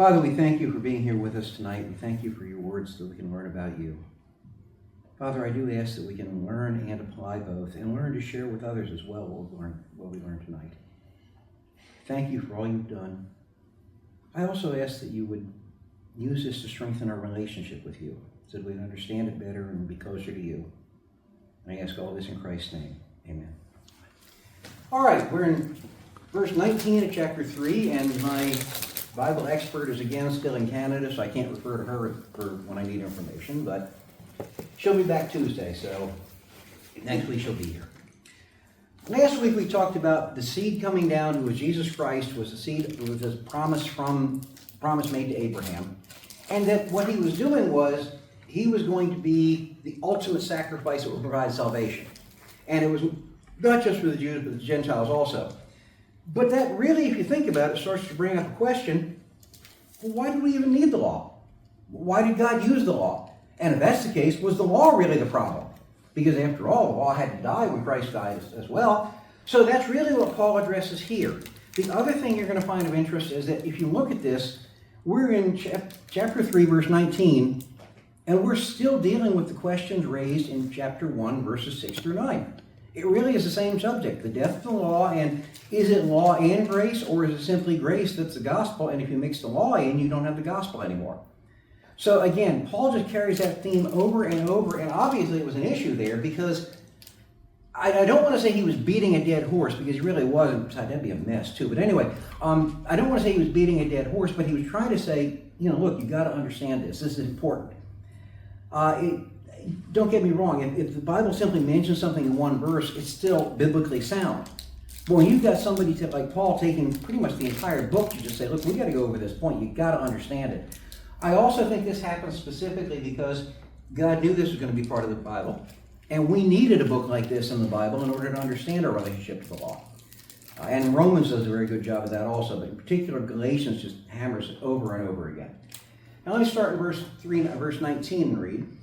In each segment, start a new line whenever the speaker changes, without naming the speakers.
Father, we thank you for being here with us tonight. We thank you for your words so we can learn about you. Father, I do ask that we can learn and apply both, and learn to share with others as well what we learn tonight. Thank you for all you've done. I also ask that you would use this to strengthen our relationship with you, so that we can understand it better and be closer to you. I ask all this in Christ's name. Amen. All right, we're in verse 19 of chapter 3, and my Bible expert is again still in Canada, so I can't refer to her for when I need information, but she'll be back Tuesday, so next week she'll be here. Last week we talked about the seed coming down, who was Jesus Christ, was the seed, was this promise made to Abraham, and that what he was doing was he was going to be the ultimate sacrifice that would provide salvation. And it was not just for the Jews, but the Gentiles also. But that really, if you think about it, starts to bring up a question: well, why do we even need the law? Why did God use the law? And if that's the case, was the law really the problem? Because after all, the law had to die when Christ died as well. So that's really what Paul addresses here. The other thing you're going to find of interest is that if you look at this, we're in chapter 3, verse 19, and we're still dealing with the questions raised in chapter 1, verses 6 through 9. It really is the same subject, the death of the law, and is it law and grace, or is it simply grace that's the gospel, and if you mix the law in, you don't have the gospel anymore. So again, Paul just carries that theme over and over, and obviously it was an issue there, because I don't want to say he was beating a dead horse, because he really wasn't. That'd be a mess too. But anyway, I don't want to say he was beating a dead horse, but he was trying to say, look, you got to understand this. This is important. Don't get me wrong. If the Bible simply mentions something in one verse, it's still biblically sound. But when you've got somebody like Paul taking pretty much the entire book, you just say, look, we got to go over this point. You got to understand it. I also think this happens specifically because God knew this was going to be part of the Bible, and we needed a book like this in the Bible in order to understand our relationship to the law. And Romans does a very good job of that also, but in particular, Galatians just hammers it over and over again. Now let me start in verse 19 and read.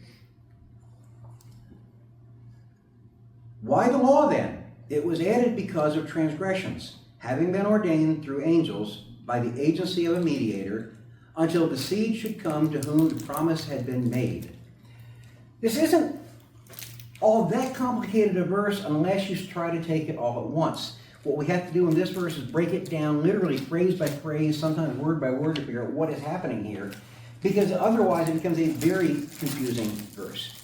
Why the law then? It was added because of transgressions, having been ordained through angels by the agency of a mediator, until the seed should come to whom the promise had been made. This isn't all that complicated a verse unless you try to take it all at once. What we have to do in this verse is break it down literally phrase by phrase, sometimes word by word, to figure out what is happening here, because otherwise it becomes a very confusing verse.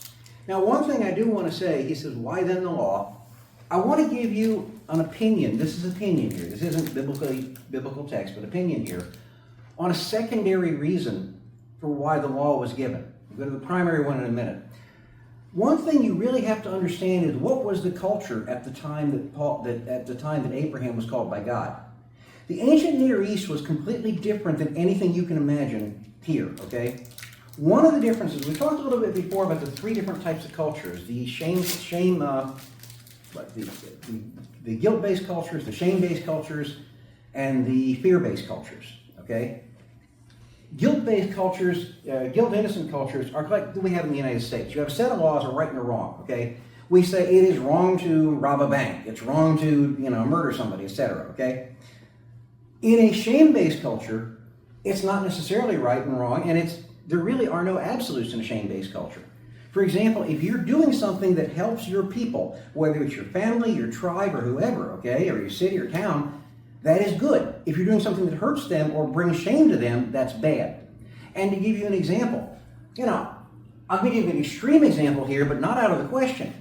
Now, one thing I do want to say, he says, why then the law? I want to give you an opinion. This is opinion here. This isn't biblical text, but opinion here, on a secondary reason for why the law was given. We'll go to the primary one in a minute. One thing you really have to understand is what was the culture at the time that Abraham was called by God. The ancient Near East was completely different than anything you can imagine here, okay? One of the differences, we talked a little bit before about the three different types of cultures: the the guilt-based cultures, the shame-based cultures, and the fear-based cultures. Okay, guilt-based cultures, guilt-innocent cultures are like we have in the United States. You have a set of laws, a right and a wrong. Okay, we say it is wrong to rob a bank, it's wrong to murder somebody, etc. Okay, in a shame-based culture, it's not necessarily right and wrong, and there really are no absolutes in a shame-based culture. For example, if you're doing something that helps your people, whether it's your family, your tribe, or whoever, okay, or your city or town, that is good. If you're doing something that hurts them or brings shame to them, that's bad. And to give you an example, I'm going to give you an extreme example here, but not out of the question.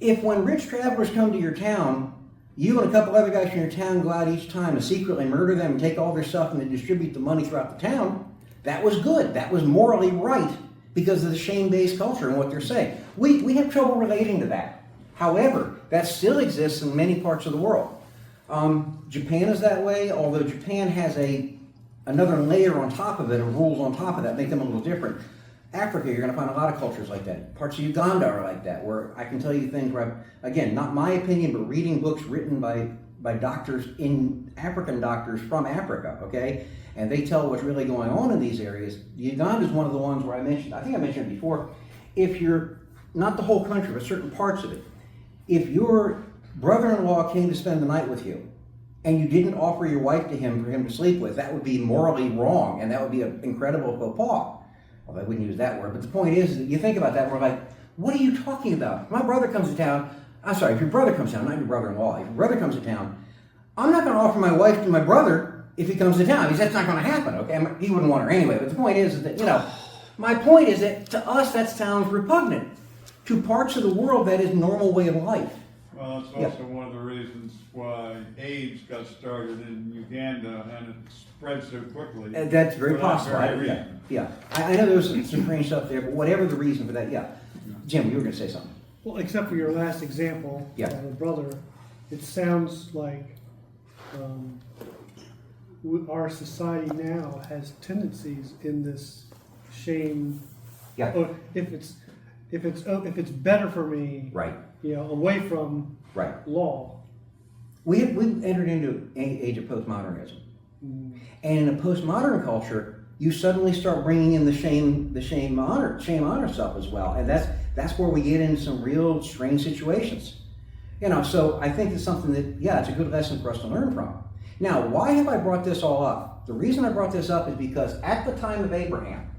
If when rich travelers come to your town, you and a couple other guys from your town go out each time and secretly murder them and take all their stuff and then distribute the money throughout the town, that was good. That was morally right because of the shame-based culture and what they're saying. We have trouble relating to that. However, that still exists in many parts of the world. Japan is that way, although Japan has another layer on top of it, of rules on top of that, make them a little different. Africa, you're going to find a lot of cultures like that. Parts of Uganda are like that, where I can tell you things where again, not my opinion, but reading books written by doctors, African doctors from Africa, okay? And they tell what's really going on in these areas. Uganda is one of the ones where I think I mentioned it before, if you're, not the whole country, but certain parts of it, if your brother-in-law came to spend the night with you, and you didn't offer your wife to him for him to sleep with, that would be morally wrong, and that would be an incredible faux pas. Well, I wouldn't use that word, but the point is that you think about that, we're like, what are you talking about? If my brother comes to town, I'm sorry, if your brother comes to town, not your brother-in-law, if your brother comes to town, I'm not going to offer my wife to my brother if he comes to town, because that's not going to happen, okay? He wouldn't want her anyway, but the point is that, my point is that to us that sounds repugnant. To parts of the world, that is normal way of life.
Well, it's also one of the reasons why AIDS got started in Uganda and it spread so quickly.
That's very possible. Yeah. I know there was some strange stuff there, but whatever the reason for that, yeah. Jim, you were going to say something.
Well, except for your last example of a brother, it sounds like our society now has tendencies in this shame.
Yeah.
Or if it's better for me,
right?
Away from law.
We've entered into an age of postmodernism, and in a postmodern culture, you suddenly start bringing in the shame honor stuff as well, and that's where we get into some real strange situations. So I think it's something that it's a good lesson for us to learn from. Now, why have I brought this all up? The reason I brought this up is because at the time of Abraham,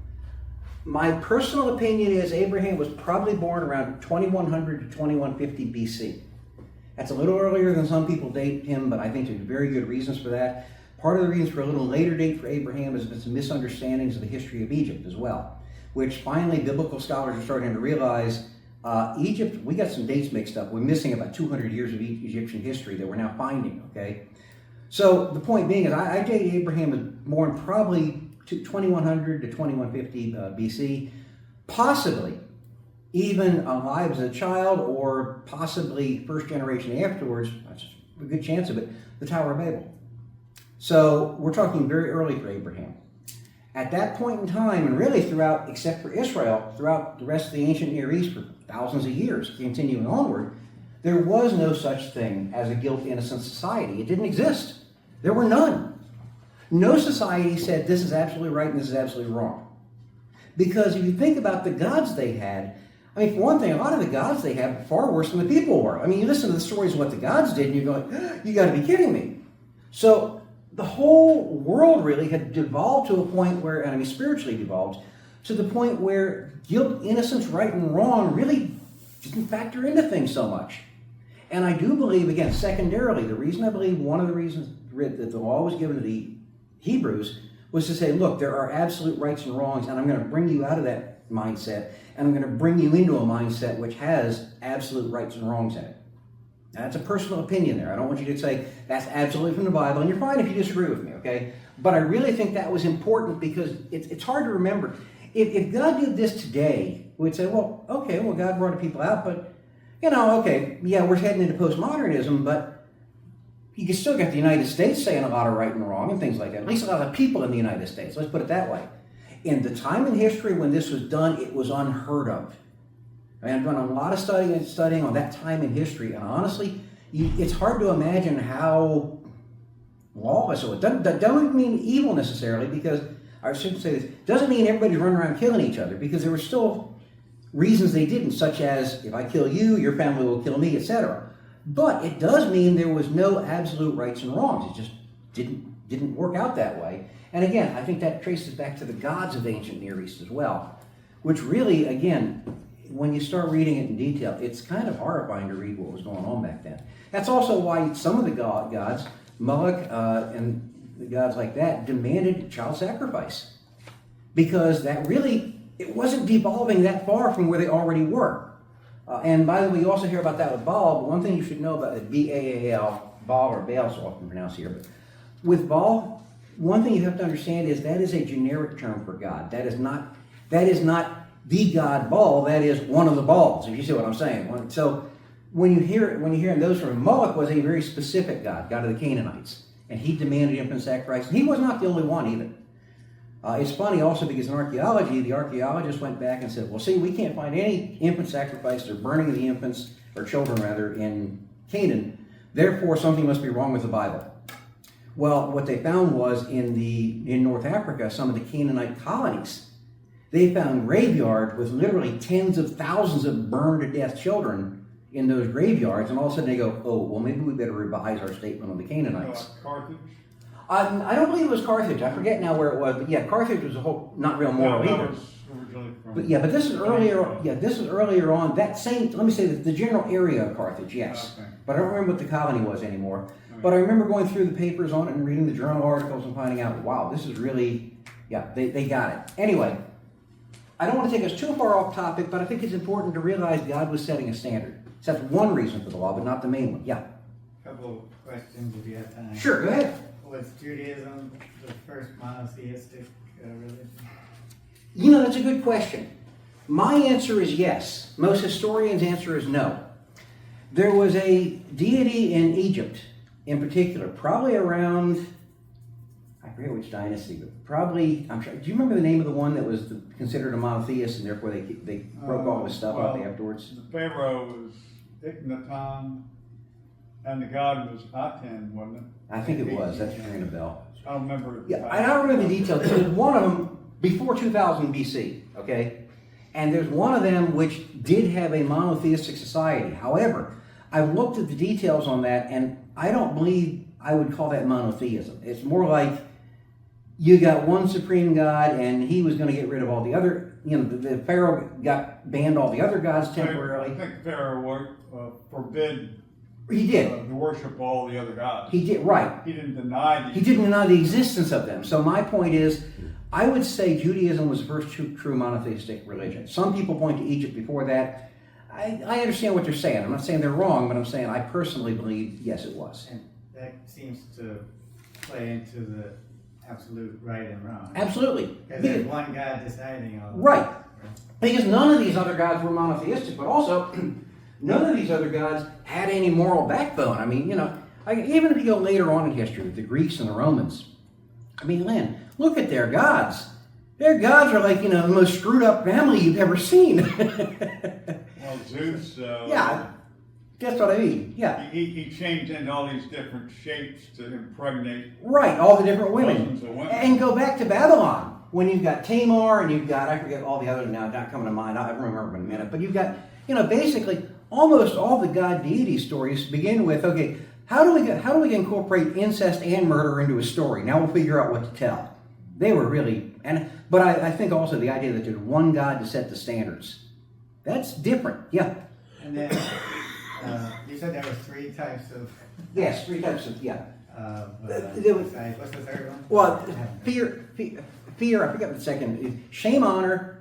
my personal opinion is Abraham was probably born around 2100 to 2150 BC. That's a little earlier than some people date him, but I think there's very good reasons for that. Part of the reasons for a little later date for Abraham is some misunderstandings of the history of Egypt as well, which finally biblical scholars are starting to realize Egypt, we got some dates mixed up. We're missing about 200 years of Egyptian history that we're now finding, okay? So the point being is I date Abraham was born probably 2100 to 2150 BC, possibly even alive as a child or possibly first generation afterwards, that's a good chance of it, the Tower of Babel. So we're talking very early for Abraham. At that point in time, and really throughout, except for Israel, throughout the rest of the ancient Near East for thousands of years, continuing onward, there was no such thing as a guilt-innocent society. It didn't exist. There were none. No society said this is absolutely right and this is absolutely wrong. Because if you think about the gods they had, for one thing, a lot of the gods they had were far worse than the people were. You listen to the stories of what the gods did and you go, you got to be kidding me. So the whole world really had devolved to a point where, spiritually devolved, to the point where guilt, innocence, right and wrong really didn't factor into things so much. And I do believe, again, secondarily, the reason I believe one of the reasons that the law was given to the Hebrews was to say, look, there are absolute rights and wrongs, and I'm going to bring you out of that mindset, and I'm going to bring you into a mindset which has absolute rights and wrongs in it. Now, that's a personal opinion there. I don't want you to say that's absolutely from the Bible, and you're fine if you disagree with me, okay? But I really think that was important because it's hard to remember. If God did this today, we'd say, well, okay, God brought people out, but, we're heading into postmodernism, but you still got the United States saying a lot of right and wrong and things like that. At least a lot of people in the United States. Let's put it that way. In the time in history when this was done, it was unheard of. I've done a lot of studying on that time in history, and honestly, it's hard to imagine how lawless it was. Doesn't mean evil necessarily, because I shouldn't say this. Doesn't mean everybody's running around killing each other, because there were still reasons they didn't, such as if I kill you, your family will kill me, etc. But it does mean there was no absolute rights and wrongs. It just didn't work out that way. And again, I think that traces back to the gods of the ancient Near East as well, which really, again, when you start reading it in detail, it's kind of horrifying to read what was going on back then. That's also why some of the gods, Moloch and the gods like that, demanded child sacrifice. Because that really, it wasn't devolving that far from where they already were. And by the way, you also hear about that with Baal, but one thing you should know about it, B-A-A-L, Baal, or Baal, so often pronounced here, but with Baal, one thing you have to understand is that is a generic term for God. That is not the god Baal, that is one of the Baals, if you see what I'm saying. So when you hear those from Moloch was a very specific god of the Canaanites, and he demanded infant sacrifice, and he was not the only one either. It's funny also because in archaeology, the archaeologists went back and said, well, see, we can't find any infant sacrifice or burning of the infants, or children rather, in Canaan. Therefore, something must be wrong with the Bible. Well, what they found was in North Africa, some of the Canaanite colonies, they found graveyards with literally tens of thousands of burned to death children in those graveyards, and all of a sudden they go, oh, well, maybe we better revise our statement on the Canaanites.
Carthage?
I don't believe it was Carthage. I forget now where it was, but yeah, Carthage was a whole, not real moral
No,
either.
that was originally from.
But yeah, but this is earlier. Yeah, this is earlier on. That same. Let me say the general area of Carthage. Yes,
Okay.
but I don't remember what the colony was anymore. But I remember going through the papers on it and reading the journal articles and finding out, wow, this is really, yeah, they got it. Anyway, I don't want to take us too far off topic, but I think it's important to realize God was setting a standard. So that's one reason for the law, but not the main one. Yeah.
Couple of questions if you have time.
Sure. Go ahead.
Was Judaism the first monotheistic religion?
You know, that's a good question. My answer is yes. Most historians' answer is no. There was a deity in Egypt, in particular, probably around, I forget which dynasty, but probably, I'm sure. Do you remember the name of the one that was considered a monotheist, and therefore they broke all this stuff up afterwards?
The Pharaoh was Ikhnaton, and the god was Aten, wasn't it?
I think it was. That's ringing a bell.
I don't remember.
Yeah, I don't remember the details. There was one of them before 2000 BC, okay? And there's one of them which did have a monotheistic society. However, I've looked at the details on that, and I don't believe I would call that monotheism. It's more like you got one supreme God, and he was going to get rid of all the other, you know, the Pharaoh banned all the other gods temporarily.
I think Pharaoh forbid
He did.
to worship all the other gods.
He did, right.
He didn't deny
He didn't deny the existence of them. So my point is, I would say Judaism was the first true monotheistic religion. Some people point to Egypt before that. I understand what they're saying. I'm not saying they're wrong, but I'm saying I personally believe, yes, it was.
And that seems to play into the absolute right and wrong.
Absolutely.
Because there's one God deciding all
Right. Because none of these other gods were monotheistic, but also none of these other gods had any moral backbone. I mean, you know, even if you go later on in history with the Greeks and the Romans, I mean, Lynn, look at their gods. Their gods are like, you know, the most screwed up family you've ever seen.
Well, Zeus.
Yeah, that's what I mean. Yeah.
He changed into all these different shapes to impregnate
Right, all the different women.
dozens of women.
And go back to Babylon, when you've got Tamar and you've got, I forget all the others now, not coming to mind, I remember in a minute, but you've got, you know, basically almost all the god deity stories begin with, okay, how do we incorporate incest and murder into a story? Now we'll figure out what to tell. They were really, but I think also the idea that there's one God to set the standards. That's different, yeah.
And then you said there were three types of.
Yes, three types of, yeah.
What's the third one?
Well, fear, I forgot the second. Shame, honor,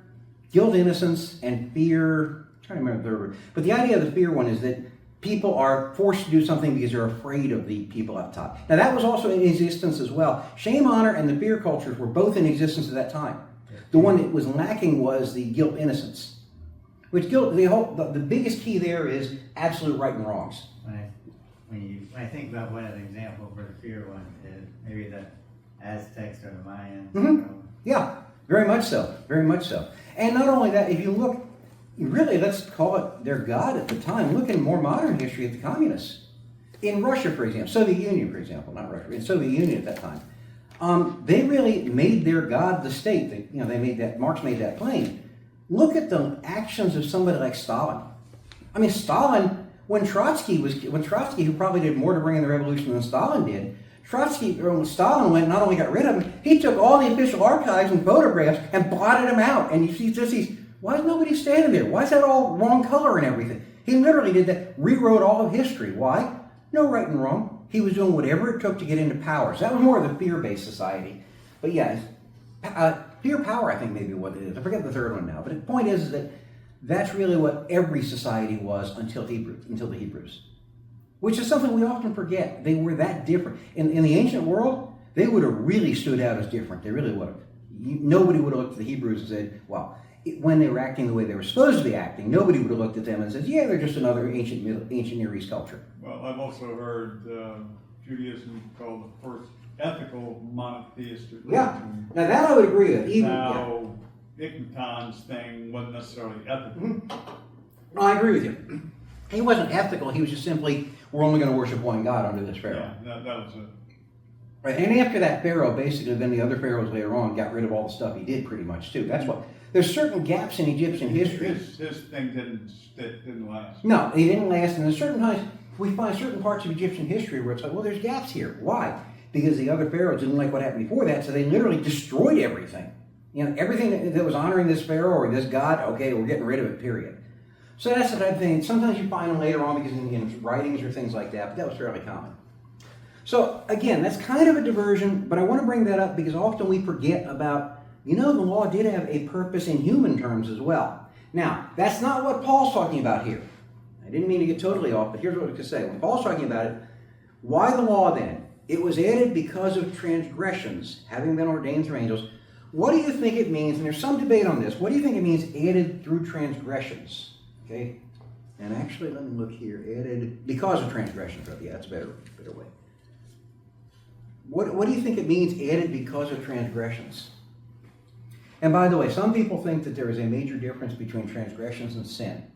guilt, innocence, and fear. I'm trying to remember the third word. But the idea of the fear one is that people are forced to do something because they're afraid of the people up top. Now that was also in existence as well. Shame, honor, and the fear cultures were both in existence at that time. The one that was lacking was the guilt, innocence. Which guilt, the biggest key there is absolute right and wrongs.
When I think about what an example for the fear one is, maybe the Aztecs or the Mayans.
Mm-hmm. Yeah, very much so. Very much so. And not only that, if you look, really, let's call it their god at the time. Look in more modern history at the communists. In Russia, for example, Soviet Union, for example, not Russia, in Soviet Union at that time, they really made their god the state. They made that, Marx made that plain. Look at the actions of somebody like Stalin. I mean, Stalin, when Trotsky, who probably did more to bring in the revolution than Stalin did, when Stalin went, not only got rid of him, he took all the official archives and photographs and blotted them out. And you see just these, why is nobody standing there? Why is that all wrong color and everything? He literally did that, rewrote all of history. Why? No right and wrong. He was doing whatever it took to get into power. So that was more of the fear-based society. But yeah, fear power, I think maybe what it is. I forget the third one now. But the point is that that's really what every society was until the Hebrews. Which is something we often forget. They were that different. In the ancient world, they would have really stood out as different. They really would have. Nobody would have looked at the Hebrews and said, wow, when they were acting the way they were supposed to be acting, nobody would have looked at them and said, yeah, they're just another ancient Near East culture.
Well, I've also heard Judaism called the first ethical monotheistic religion.
Yeah, now that I would agree with.
Now, Ikhnaton's thing wasn't necessarily ethical.
Mm-hmm. No, I agree with you. He wasn't ethical. He was just simply, we're only going to worship one God under this Pharaoh.
Yeah, that was it. Right,
and after that Pharaoh, basically, then the other pharaohs later on got rid of all the stuff he did pretty much too. That's There's certain gaps in Egyptian history.
His thing didn't last.
No, it didn't last, and there's certain times we find certain parts of Egyptian history where it's like, well, there's gaps here. Why? Because the other pharaohs didn't like what happened before that, so they literally destroyed everything. Everything that was honoring this pharaoh or this god, okay, we're getting rid of it, period. So that's the type of thing. Sometimes you find them later on because in writings or things like that, but that was fairly common. So again, that's kind of a diversion, but I want to bring that up because often we forget about, the law did have a purpose in human terms as well. Now, that's not what Paul's talking about here. I didn't mean to get totally off, but here's what I was going to say. When Paul's talking about it, why the law then? It was added because of transgressions, having been ordained through angels. What do you think it means? And there's some debate on this. What do you think it means added through transgressions? Okay? And actually, let me look here. Added because of transgressions. Yeah, that's a better way. What do you think it means added because of transgressions? And by the way, some people think that there is a major difference between transgressions and sin.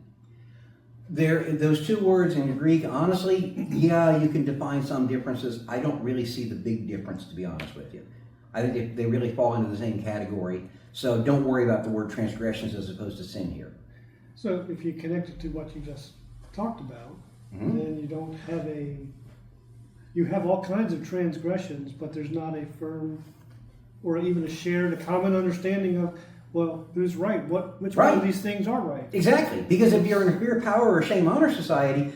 Those two words in Greek, honestly, yeah, you can define some differences. I don't really see the big difference, to be honest with you. I think they really fall into the same category. So don't worry about the word transgressions as opposed to sin here.
So if you connect it to what you just talked about, then you don't have you have all kinds of transgressions, but there's not a firm or even a common understanding of, well, who's right? Which one of these things are right?
Exactly. Because if you're in a fear, power, or shame, honor society,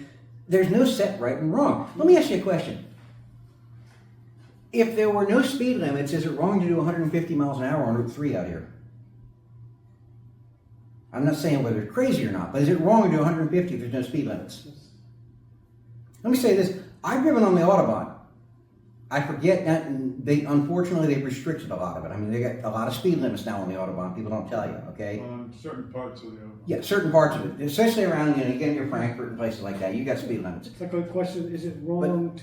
there's no set right and wrong. Let me ask you a question. If there were no speed limits, is it wrong to do 150 miles an hour on Route 3 out here? I'm not saying whether it's crazy or not, but is it wrong to do 150 if there's no speed limits? Let me say this. I've driven on the Autobahn. I forget that unfortunately they've restricted a lot of it. I mean, they got a lot of speed limits now on the Autobahn. People don't tell you, okay?
On certain parts of the Autobahn.
Yeah, certain parts of it, especially around, you get near Frankfurt and places like that. You got speed limits.
It's like a question, is it wrong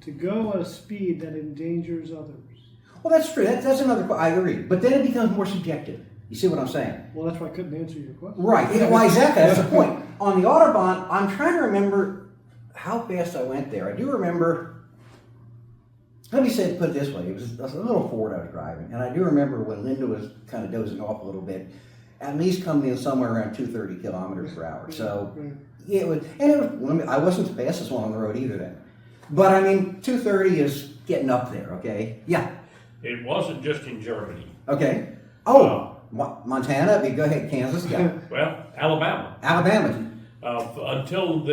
to go at a speed that endangers others?
Well, that's true. That's another, I agree. But then it becomes more subjective. You see what I'm saying?
Well, that's why I couldn't answer your question.
Right. Well, exactly. That's the point. On the Autobahn, I'm trying to remember how fast I went there. I do remember, let me put it this way. It was a little Ford I was driving. And I do remember when Linda was kind of dozing off a little bit, at least coming in somewhere around 230 kilometers per hour. So it was, I wasn't the fastest one on the road either then. But I mean, 230 is getting up there, okay? Yeah.
It wasn't just in Germany.
Okay. Oh, Montana? Go ahead, Kansas. Yeah.
Well, Alabama.
Alabama.
Until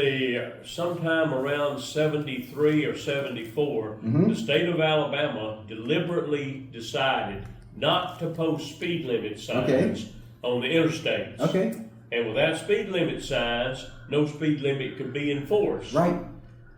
sometime around 73 or 74, the state of Alabama deliberately decided not to post speed limit signs on the interstates.
Okay.
And without speed limit signs, no speed limit could be enforced.
Right.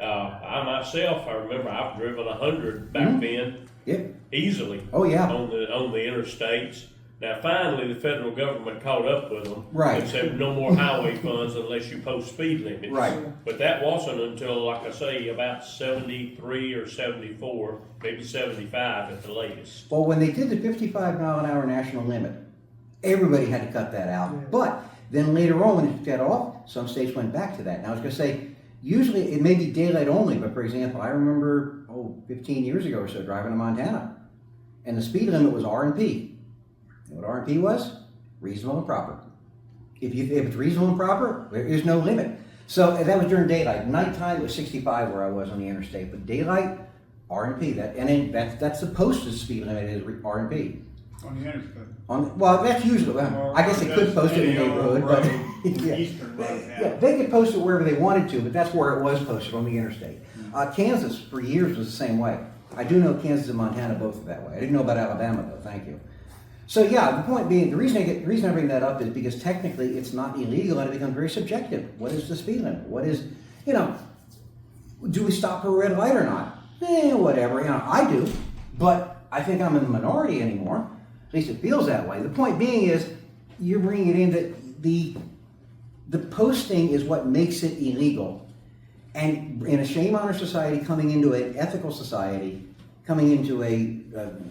I myself, I remember I've driven 100 back then.
Yep.
Easily.
Oh yeah.
On the interstates. Now, finally, the federal government caught up with them
and
said no more highway funds unless you post speed limits.
Right.
But that wasn't until, like I say, about 73 or 74, maybe 75 at the latest.
Well, when they did the 55-mile-an-hour national limit, everybody had to cut that out. Yeah. But then later on, when it got off, some states went back to that. Now, I was going to say, usually it may be daylight only, but for example, I remember, 15 years ago or so, driving to Montana, and the speed limit was R&P. And what R&P was? Reasonable and proper. If it's reasonable and proper, there is no limit. So that was during daylight. Nighttime, it was 65 where I was on the interstate, but daylight, R&P. That's the posted speed limit is R&P.
On the interstate.
Well, that's usually. I guess they could post it in the neighborhood, but yeah, they could post it wherever they wanted to, but that's where it was posted on the interstate. Kansas for years was the same way. I do know Kansas and Montana both are that way. I didn't know about Alabama though. Thank you. So yeah, the point being, the reason I bring that up is because technically it's not illegal and it becomes very subjective. What is the speed limit? What is, do we stop for a red light or not? Whatever. I do, but I think I'm in the minority anymore. At least it feels that way. The point being is, you're bringing it in that the posting is what makes it illegal. And in a shame honor society coming into an ethical society, coming into a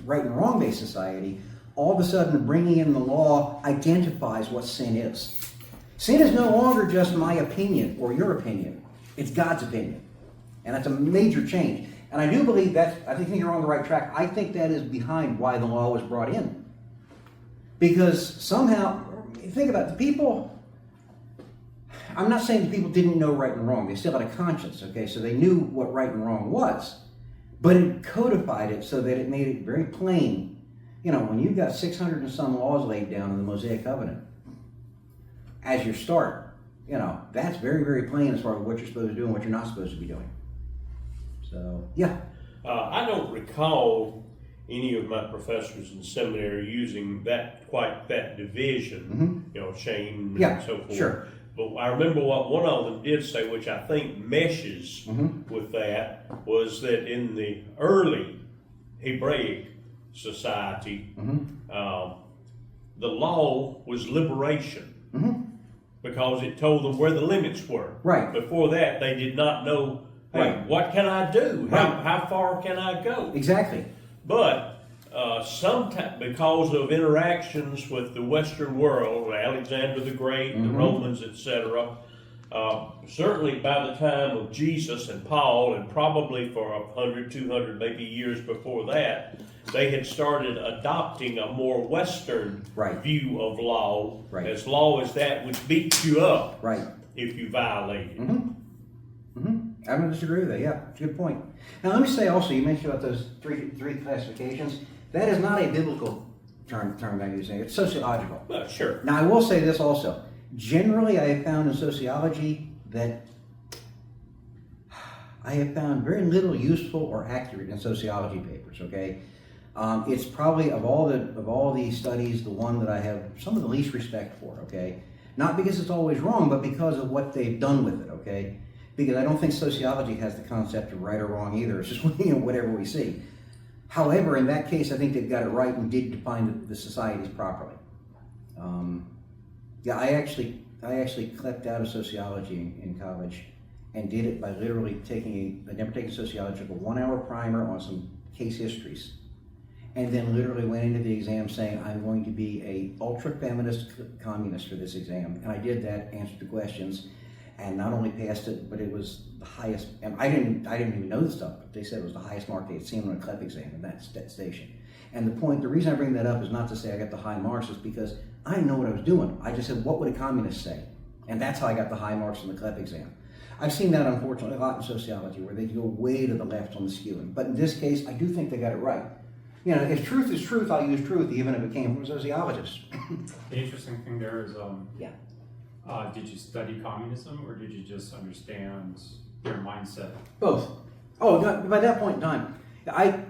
right and wrong based society, all of a sudden bringing in the law identifies what sin is. Sin is no longer just my opinion or your opinion. It's God's opinion. And that's a major change. And I do believe I think you're on the right track. I think that is behind why the law was brought in. Because somehow, think about it, the people, I'm not saying the people didn't know right and wrong. They still had a conscience, okay? So they knew what right and wrong was. But it codified it so that it made it very plain. You know, when you've got 600 and some laws laid down in the Mosaic Covenant as your start, you know, that's very, very plain as far as what you're supposed to do and what you're not supposed to be doing. So, yeah.
I don't recall any of my professors in seminary using quite that division, you know, shame
Yeah,
and so forth.
sure.
But I remember what one of them did say, which I think meshes with that, was that in the early Hebraic society, the law was liberation because it told them where the limits were.
Right.
Before that, they did not know, hey,
Right.
what can I do?
Right.
How far can I go?
Exactly.
But sometimes, because of interactions with the Western world, Alexander the Great, the Romans, etc., certainly by the time of Jesus and Paul, and probably for 100, 200, maybe years before that, they had started adopting a more Western
Right.
view of law,
Right.
as law as that which beats you up
Right.
if you violate it.
I don't disagree with that. Yeah, it's a good point. Now, let me say also, you mentioned about those three classifications. That is not a biblical term I'm using. It's sociological.
Sure.
Now, I will say this also. Generally, I have found in sociology that I have found very little useful or accurate in sociology papers. Okay, it's probably of all the studies the one that I have some of the least respect for. Okay, not because it's always wrong, but because of what they've done with it. Okay, because I don't think sociology has the concept of right or wrong either. It's just whatever we see. However, in that case, I think they've got it right and did define the societies properly. Yeah, I actually clept out of sociology in college and did it by literally I'd never taken sociology, took a 1-hour primer on some case histories, and then literally went into the exam saying, I'm going to be a ultra-feminist communist for this exam. And I did that, answered the questions, and not only passed it, but it was the highest, and I didn't even know this stuff, but they said it was the highest mark they had seen on a CLEP exam in that station. And the reason I bring that up is not to say I got the high marks, is because I didn't know what I was doing. I just said, what would a communist say? And that's how I got the high marks on the CLEP exam. I've seen that, unfortunately, a lot in sociology, where they go way to the left on the skewing. But in this case, I do think they got it right. You know, if truth is truth, I'll use truth, even if it came from a sociologist.
The interesting thing there is,
Yeah.
Did you study communism, or did you just understand their mindset?
Both. Oh, no, by that point in time, I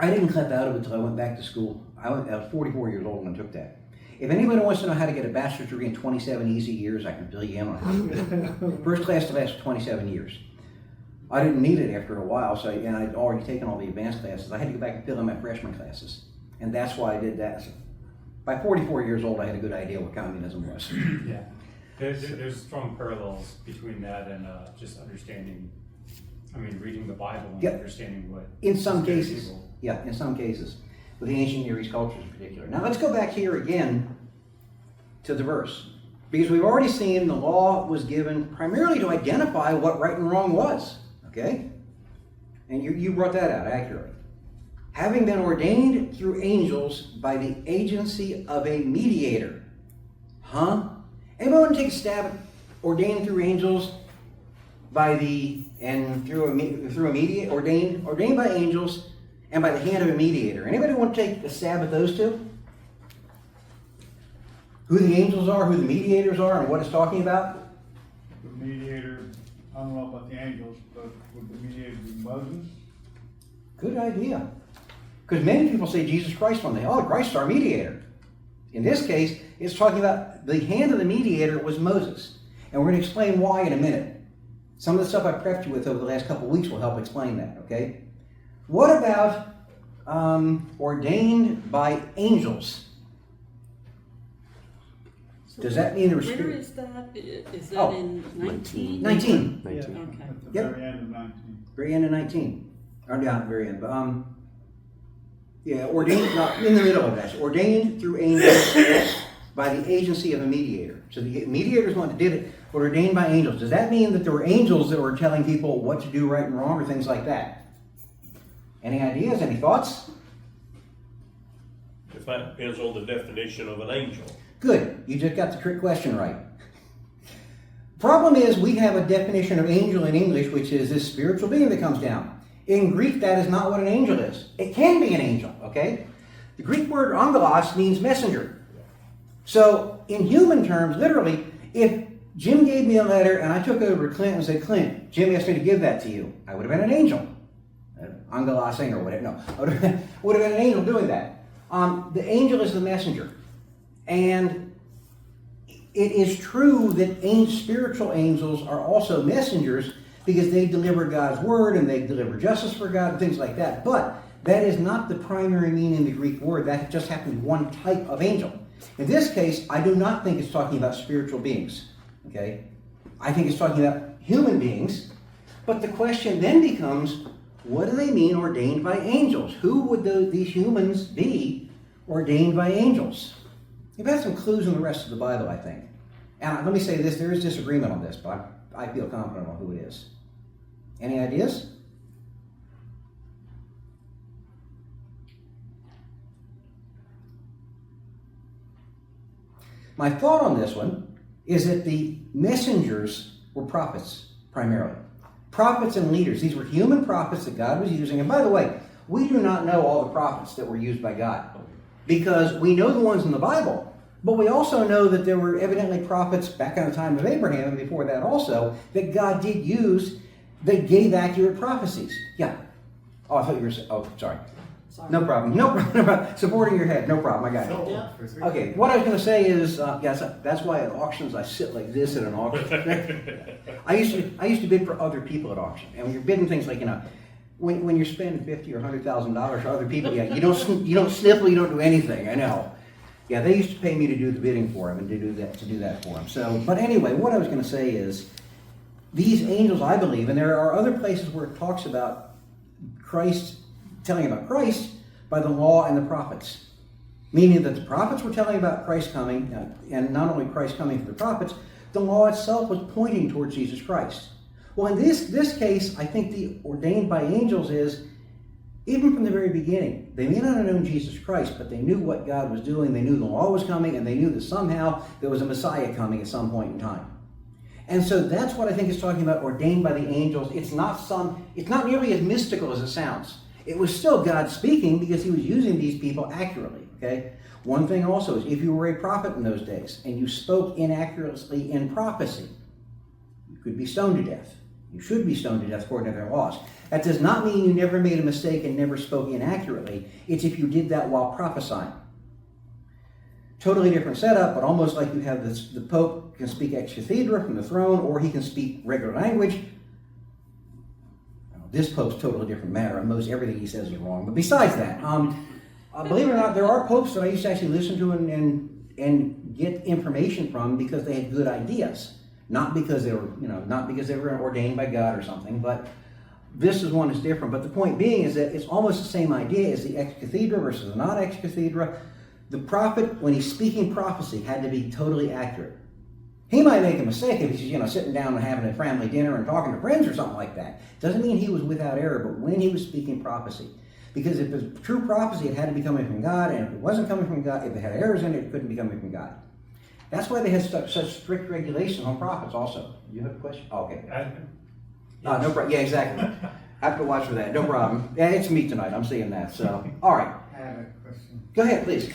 didn't clap out of it until I went back to school. I was 44 years old when I took that. If anybody wants to know how to get a bachelor's degree in 27 easy years, I can fill you in on it. First class to last 27 years. I didn't need it after a while, and I'd already taken all the advanced classes. I had to go back and fill in my freshman classes, and that's why I did that. So by 44 years old, I had a good idea what communism was.
Yeah. There's strong parallels between that and just understanding, reading the Bible and understanding what...
In some
is
cases,
evil.
yeah, in some cases, with the ancient Near East cultures in particular. Now let's go back here again to the verse, because we've already seen the law was given primarily to identify what right and wrong was, okay? And you brought that out accurately. Having been ordained through angels by the agency of a mediator. Huh? Anybody want to take a stab at ordained through angels through a mediator, ordained by angels and by the hand of a mediator? Anybody want to take a stab at those two? Who the angels are, who the mediators are, and what it's talking about?
The mediator, I don't know about the angels, but would the mediator be Moses?
Good idea. Because many people say Jesus Christ one day. Oh, Christ's our mediator. In this case, it's talking about the hand of the mediator was Moses. And we're going to explain why in a minute. Some of the stuff I prepped you with over the last couple of weeks will help explain that, okay? What about ordained by angels? Does that mean there was...
Where is that? Is that
Oh.
in 19?
19.
Yeah.
Okay.
At the
Yep.
very end of 19.
Very end of 19. Or down at the very end. But, yeah, ordained, not in the middle of that. Ordained through angels by the agency of a mediator. So the mediators one that did it were ordained by angels. Does that mean that there were angels that were telling people what to do right and wrong or things like that? Any ideas? Any thoughts?
depends on the definition of an angel.
Good, you just got the trick question right. Problem is, we have a definition of angel in English, which is this spiritual being that comes down. In Greek, that is not what an angel is. It can be an angel, okay? The Greek word angelos means messenger. So, in human terms, literally, if Jim gave me a letter and I took it over to Clint and said, Clint, Jim asked me to give that to you, I would have been an angel. Angelosing or whatever, no. I would have been an angel doing that. The angel is the messenger. And it is true that spiritual angels are also messengers because they deliver God's word and they deliver justice for God and things like that. But that is not the primary meaning of the Greek word. That just happens to be one type of angel. In this case, I do not think it's talking about spiritual beings. Okay? I think it's talking about human beings. But the question then becomes, what do they mean ordained by angels? Who would these humans be ordained by angels? You've got some clues in the rest of the Bible, I think. And let me say this, there is disagreement on this, but I feel confident on who it is. Any ideas? My thought on this one is that the messengers were prophets, primarily. Prophets and leaders. These were human prophets that God was using. And by the way, we do not know all the prophets that were used by God, because we know the ones in the Bible, but we also know that there were evidently prophets back in the time of Abraham and before that also that God did use that gave accurate prophecies. Yeah. Oh, I thought you were saying, oh, sorry.
Sorry.
No problem. No problem. Supporting your head. No problem. I got it.
Yeah.
Okay, what I was going to say is, that's why at auctions I sit like this at an auction. I used to bid for other people at auction, and when you're bidding things like, when you're spending $50,000 or $100,000 for other people, yeah, you don't sniffle, you don't do anything. I know. Yeah, they used to pay me to do the bidding for them and to do that for them. So, but anyway, what I was going to say is, these angels, I believe, and there are other places where it talks about Christ, telling about Christ by the law and the prophets. Meaning that the prophets were telling about Christ coming, and not only Christ coming for the prophets, the law itself was pointing towards Jesus Christ. Well, in this case, I think the ordained by angels is, even from the very beginning, they may not have known Jesus Christ, but they knew what God was doing, they knew the law was coming, and they knew that somehow there was a Messiah coming at some point in time. And so that's what I think is talking about ordained by the angels. It's not nearly as mystical as it sounds. It was still God speaking because he was using these people accurately, okay? One thing also is, if you were a prophet in those days and you spoke inaccurately in prophecy, you could be stoned to death. You should be stoned to death according to their laws. That does not mean you never made a mistake and never spoke inaccurately. It's if you did that while prophesying. Totally different setup, but almost like you have this, the Pope can speak ex cathedra from the throne, or he can speak regular language. This Pope's totally different matter. Most everything he says is wrong. But besides that, believe it or not, there are popes that I used to actually listen to and get information from because they had good ideas, not because they were ordained by God or something. But this is one that's different. But the point being is that it's almost the same idea as the ex cathedra versus the not ex cathedra. The prophet, when he's speaking prophecy, had to be totally accurate. He might make a mistake if he's sitting down and having a family dinner and talking to friends or something like that. Doesn't mean he was without error, but when he was speaking prophecy. Because if it was true prophecy, it had to be coming from God, and if it wasn't coming from God, if it had errors in it, it couldn't be coming from God. That's why they had such strict regulations on prophets also. You have a question? Oh, okay. No problem. Yeah, exactly. I have to watch for that. No problem. Yeah, it's me tonight. I'm seeing that. So, all right.
I have a question.
Go ahead, please.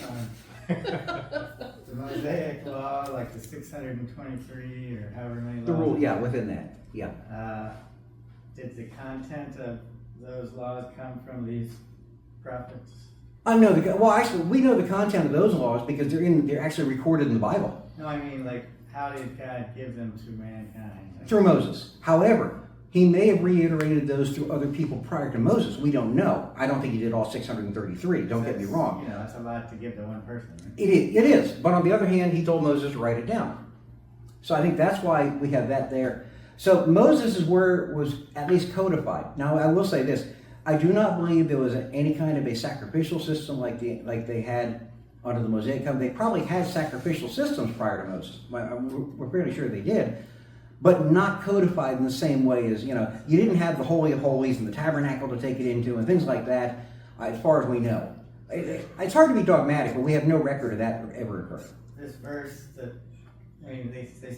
The Mosaic law, like the 623 or however many laws.
The rule, yeah, within that. Yeah.
Did the content of those laws come from these prophets?
No. Well, actually, we know the content of those laws because they're actually recorded in the Bible.
No, I mean, like, how did God give them to mankind? Like,
Through Moses. However, he may have reiterated those to other people prior to Moses. We don't know. I don't think he did all 633. Don't get me wrong.
That's a lot to give to one person. Right?
It is. But on the other hand, he told Moses to write it down. So I think that's why we have that there. So Moses is where it was at least codified. Now, I will say this. I do not believe there was any kind of a sacrificial system like they had under the Mosaic covenant. They probably had sacrificial systems prior to Moses. We're fairly sure they did. But not codified in the same way as, you didn't have the Holy of Holies and the tabernacle to take it into and things like that, as far as we know. It's hard to be dogmatic, but we have no record of that ever occurring.
This verse that, I mean, they say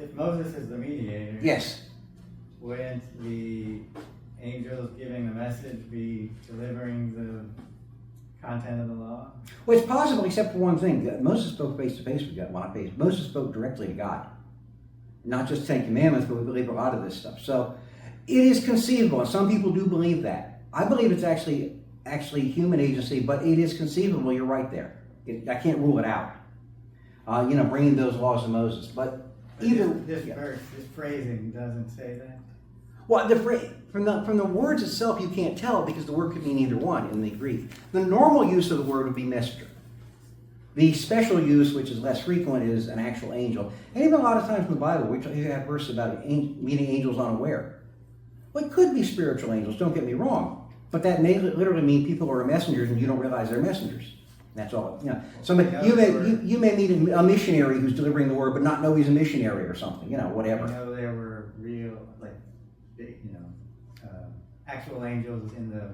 if Moses is the mediator.
Yes.
Wouldn't the angels giving the message be delivering the content of the law?
Well, it's possible, except for one thing. Moses spoke face to face with God. Well, not face. Moses spoke directly to God. Not just Ten Commandments, but we believe a lot of this stuff. So it is conceivable, and some people do believe that. I believe it's actually human agency, but it is conceivable. You're right there. I can't rule it out. Bringing those laws of Moses, but either
This verse, this phrasing doesn't say that.
well, from the words itself, you can't tell because the word could mean either one in the Greek. The normal use of the word would be messenger. The special use, which is less frequent, is an actual angel. And even a lot of times in the Bible, we have verses about meeting angels unaware. Well, it could be spiritual angels, don't get me wrong. But that may literally mean people are messengers and you don't realize they're messengers. That's all. Somebody you may meet a missionary who's delivering the word, but not know he's a missionary or something. Whatever.
I know there were real, like, big, actual angels in the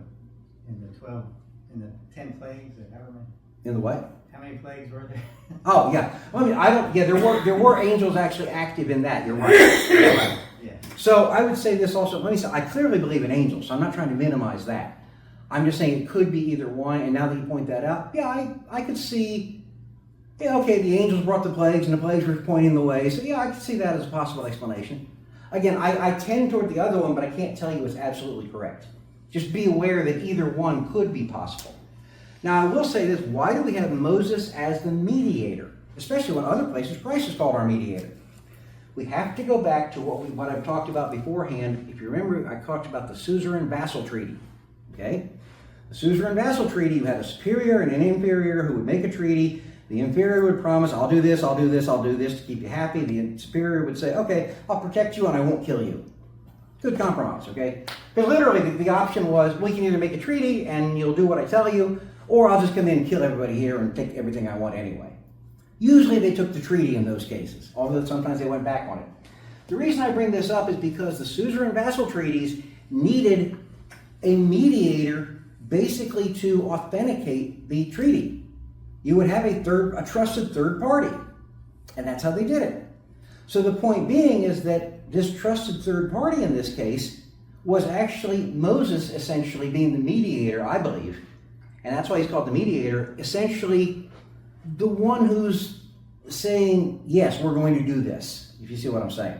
10 plagues or however many.
In the what?
How many plagues were there?
Oh yeah. Well, there were angels actually active in that. You're right. You're right.
Yeah.
So I would say this also. Let me say, I clearly believe in angels, so I'm not trying to minimize that. I'm just saying it could be either one, and now that you point that out, yeah, I could see, okay, the angels brought the plagues, and the plagues were pointing the way, so yeah, I could see that as a possible explanation. Again, I tend toward the other one, but I can't tell you it's absolutely correct. Just be aware that either one could be possible. Now, I will say this, why do we have Moses as the mediator? Especially when other places Christ is called our mediator. We have to go back to what I've talked about beforehand. If you remember, I talked about the suzerain-vassal treaty. Okay? The suzerain-vassal treaty, you had a superior and an inferior who would make a treaty. The inferior would promise, I'll do this, I'll do this, I'll do this to keep you happy. The superior would say, okay, I'll protect you and I won't kill you. Good compromise, okay? Because literally the option was, we can either make a treaty and you'll do what I tell you, or I'll just come in and kill everybody here and take everything I want anyway. Usually they took the treaty in those cases, although sometimes they went back on it. The reason I bring this up is because the suzerain-vassal treaties needed a mediator basically to authenticate the treaty. You would have a trusted third party, and that's how they did it. So the point being is that this trusted third party in this case was actually Moses essentially being the mediator, I believe, and that's why he's called the mediator, essentially the one who's saying, yes, we're going to do this, if you see what I'm saying.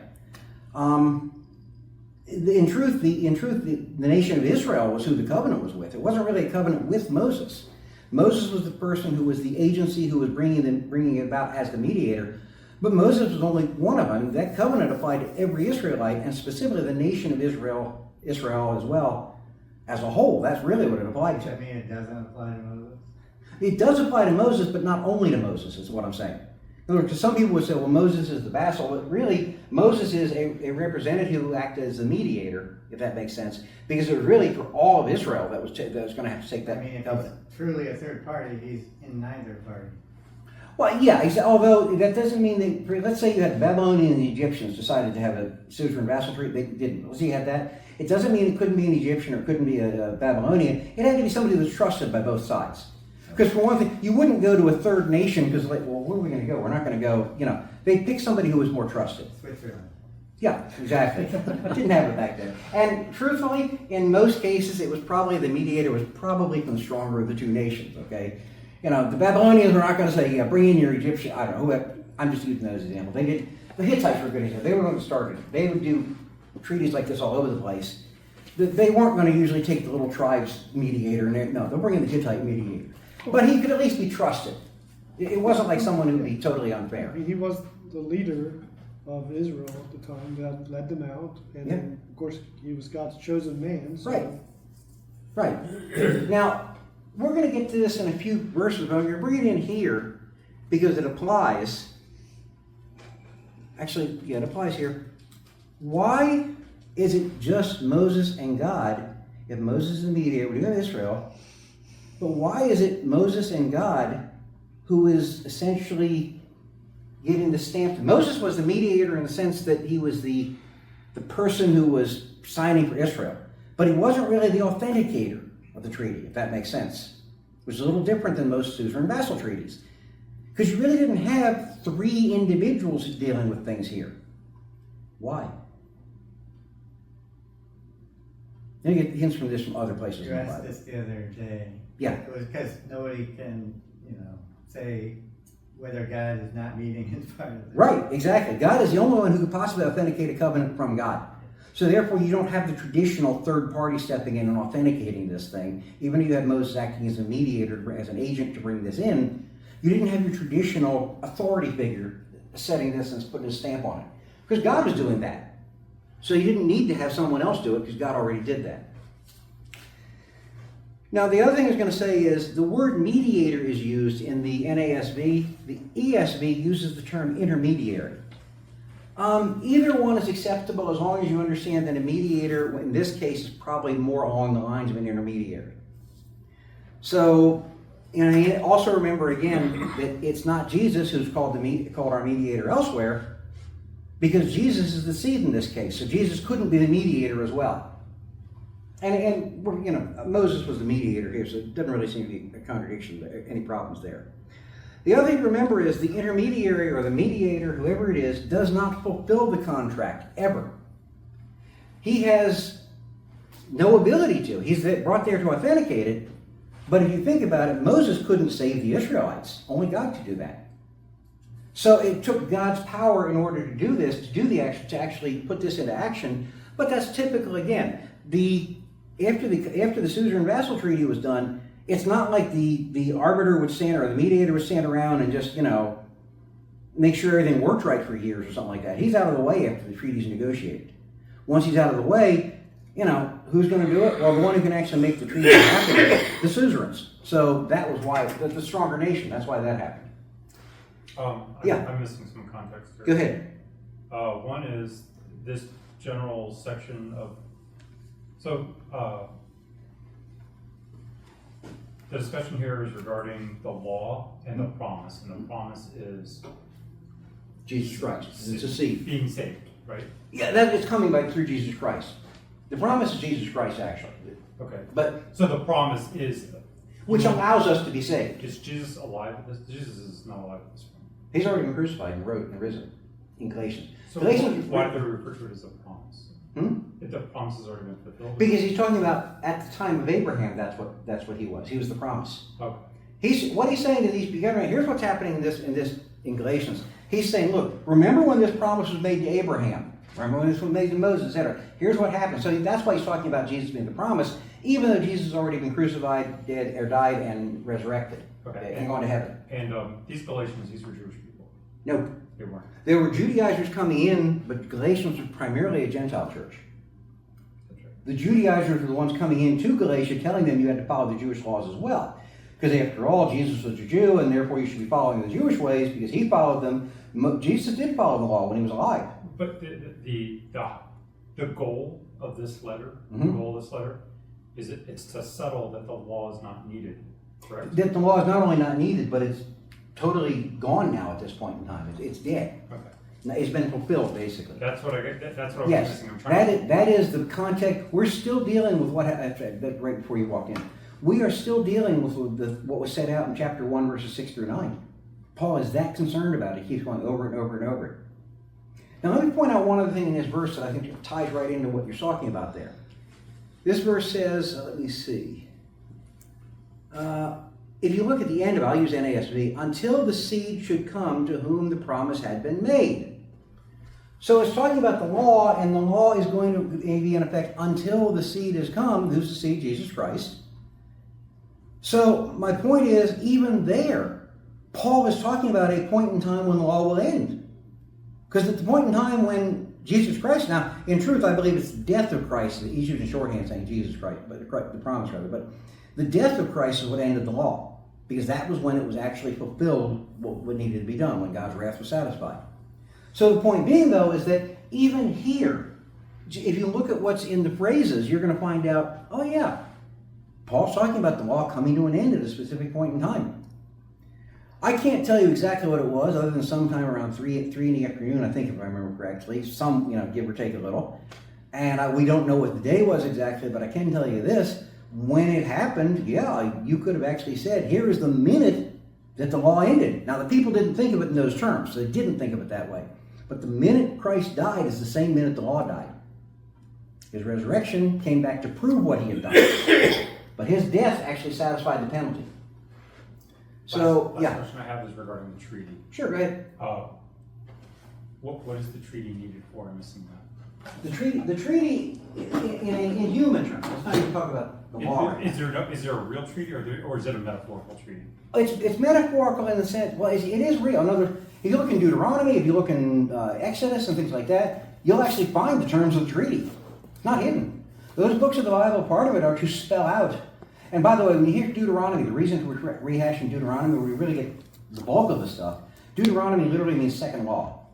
In truth, the nation of Israel was who the covenant was with. It wasn't really a covenant with Moses. Moses was the person who was the agency who was bringing it about as the mediator. But Moses was only one of them. That covenant applied to every Israelite, and specifically the nation of Israel as well, as a whole. That's really what it applied to.
I mean, it doesn't apply to Moses?
It does apply to Moses, but not only to Moses, is what I'm saying. In other words, 'cause some people would say, well, Moses is the vassal, but really, Moses is a representative who acted as the mediator, if that makes sense, because it was really for all of Israel that was going to have to take that
I mean, if
covenant.
he's truly a third party, he's in neither party.
Well, yeah, although that doesn't mean let's say you had the Babylonians and the Egyptians decided to have a suzerain vassal treaty, they didn't. Let's say you had that. It doesn't mean it couldn't be an Egyptian or it couldn't be a Babylonian. It had to be somebody who was trusted by both sides. Because for one thing, you wouldn't go to a third nation because well, where are we going to go? We're not going to go, They'd pick somebody who was more trusted.
Switzerland.
Yeah, exactly. Didn't have it back then. And truthfully, in most cases, it was probably the mediator was probably from the stronger of the two nations, okay? The Babylonians were not going to say, bring in your Egyptian, I don't know, I'm just using those examples. The Hittites were good examples. They were going to start it. They would do treaties like this all over the place. They weren't going to usually take the little tribe's mediator, they'll bring in the Hittite mediator. But he could at least be trusted. It wasn't like someone who would be totally unfair.
I mean, he was the leader of Israel at the time that led them out, and
Yeah.
then, of course, he was God's chosen man. So.
Right. Now, we're going to get to this in a few verses, but I'm going to bring it in here because it applies. Actually, yeah, it applies here. Why is it just Moses and God, if Moses is the mediator, we do have Israel, but why is it Moses and God who is essentially getting the stamp? Moses was the mediator in the sense that he was the person who was signing for Israel, but he wasn't really the authenticator of the treaty, if that makes sense. which is a little different than most suzerain vassal treaties. Because you really didn't have 3 individuals dealing with things here. Why? You get hints from this from other places
You
in the
asked
Bible.
this the other day.
Yeah.
It was because nobody can, say whether God is not meeting his part of it.
Right, exactly. God is the only one who could possibly authenticate a covenant from God. So therefore, you don't have the traditional third party stepping in and authenticating this thing. Even if you had Moses acting as a mediator, as an agent to bring this in, you didn't have your traditional authority figure setting this and putting a stamp on it. Because God was doing that. So you didn't need to have someone else do it because God already did that. Now, the other thing I was going to say is the word mediator is used in the NASB. The ESV uses the term intermediary. Either one is acceptable as long as you understand that a mediator, in this case, is probably more along the lines of an intermediary. So, also remember again that it's not Jesus who's called our mediator elsewhere, because Jesus is the seed in this case. So Jesus couldn't be the mediator as well. And Moses was the mediator here, so it doesn't really seem to be a contradiction, any problems there. The other thing to remember is the intermediary or the mediator, whoever it is, does not fulfill the contract, ever. He has no ability to. He's brought there to authenticate it, but if you think about it, Moses couldn't save the Israelites. Only God could do that. So it took God's power in order to do this, to do the action, to actually put this into action. But that's typical again. After the suzerain vassal treaty was done, it's not like the arbiter would stand or the mediator would stand around and just, make sure everything worked right for years or something like that. He's out of the way after the treaty's negotiated. Once he's out of the way, who's going to do it? Well, the one who can actually make the treaty happen is the suzerains. So that was why, the stronger nation, that's why that happened. Yeah.
I'm missing some context here.
Go ahead.
One is this general section of, the discussion here is regarding the law and the promise, and the promise is
Jesus Christ. It's a seed.
being saved, right?
Yeah, it's coming through Jesus Christ. The promise is Jesus Christ, actually.
Okay.
But
So the promise is,
which allows us to be saved.
is Jesus alive at this? Jesus is not alive at this point.
He's already been crucified and risen in Galatians.
So
Galatians,
why do they refer to it as a promise?
Hmm?
If the promise has already been fulfilled?
Because he's talking about at the time of Abraham, that's what he was. He was the promise.
Okay.
What he's saying to these beginners, here's what's happening in Galatians. He's saying, look, remember when this promise was made to Abraham? Remember when this was made to Moses, etc. Here's what happened. So that's why he's talking about Jesus being the promise, even though Jesus has already been crucified, dead, or died, and resurrected, and gone to heaven.
And these Galatians, these were Jewish people.
Nope.
They weren't.
There were Judaizers coming in, but Galatians was primarily a Gentile church.
That's right.
The Judaizers were the ones coming into Galatia telling them you had to follow the Jewish laws as well. Because after all, Jesus was a Jew, and therefore you should be following the Jewish ways because he followed them. Jesus did follow the law when he was alive.
But the goal of this letter,
Mm-hmm.
the goal of this letter, is it's to settle that the law is not needed, correct?
That the law is not only not needed, but it's totally gone now at this point in time. It's dead.
Okay.
It's been fulfilled, basically.
That's what I get. That's what I was
Yes,
missing. I'm trying
that is the context. We're still dealing with what happened right before you walked in. We are still dealing with what was set out in chapter 1, verses 6 through 9. Paul is that concerned about it. He keeps going over and over and over it. Now let me point out one other thing in this verse that I think ties right into what you're talking about there. This verse says, let me see. If you look at the end of it, I'll use NASB, until the seed should come to whom the promise had been made. So it's talking about the law, and the law is going to be in effect until the seed has come. Who's the seed? Jesus Christ. So my point is, even there, Paul is talking about a point in time when the law will end. Because at the point in time when Jesus Christ, now in truth I believe it's the death of Christ, he's using shorthand saying Jesus Christ, but the promise rather, but the death of Christ is what ended the law. Because that was when it was actually fulfilled what needed to be done, when God's wrath was satisfied. So the point being, though, is that even here, if you look at what's in the phrases, you're going to find out, oh yeah, Paul's talking about the law coming to an end at a specific point in time. I can't tell you exactly what it was, other than sometime around 3 in the afternoon, I think, if I remember correctly. Some, give or take a little. And we don't know what the day was exactly, but I can tell you this. when it happened, yeah, you could have actually said, here is the minute that the law ended. Now, the people didn't think of it in those terms. They didn't think of it that way. But the minute Christ died is the same minute the law died. His resurrection came back to prove what he had done. But his death actually satisfied the penalty. So,
last question I have is regarding the treaty.
Sure, go ahead.
What is the treaty needed for? I'm missing that.
The treaty in human terms, let's not even talk about the law.
Is there a real treaty or is it a metaphorical treaty?
It's metaphorical in the sense, well, it is real. If you look in Deuteronomy, if you look in Exodus and things like that, you'll actually find the terms of the treaty. It's not hidden. Those books of the Bible, part of it, are to spell out. And by the way, when you hear Deuteronomy, the reason we're rehashing Deuteronomy, where we really get the bulk of the stuff, Deuteronomy literally means second law.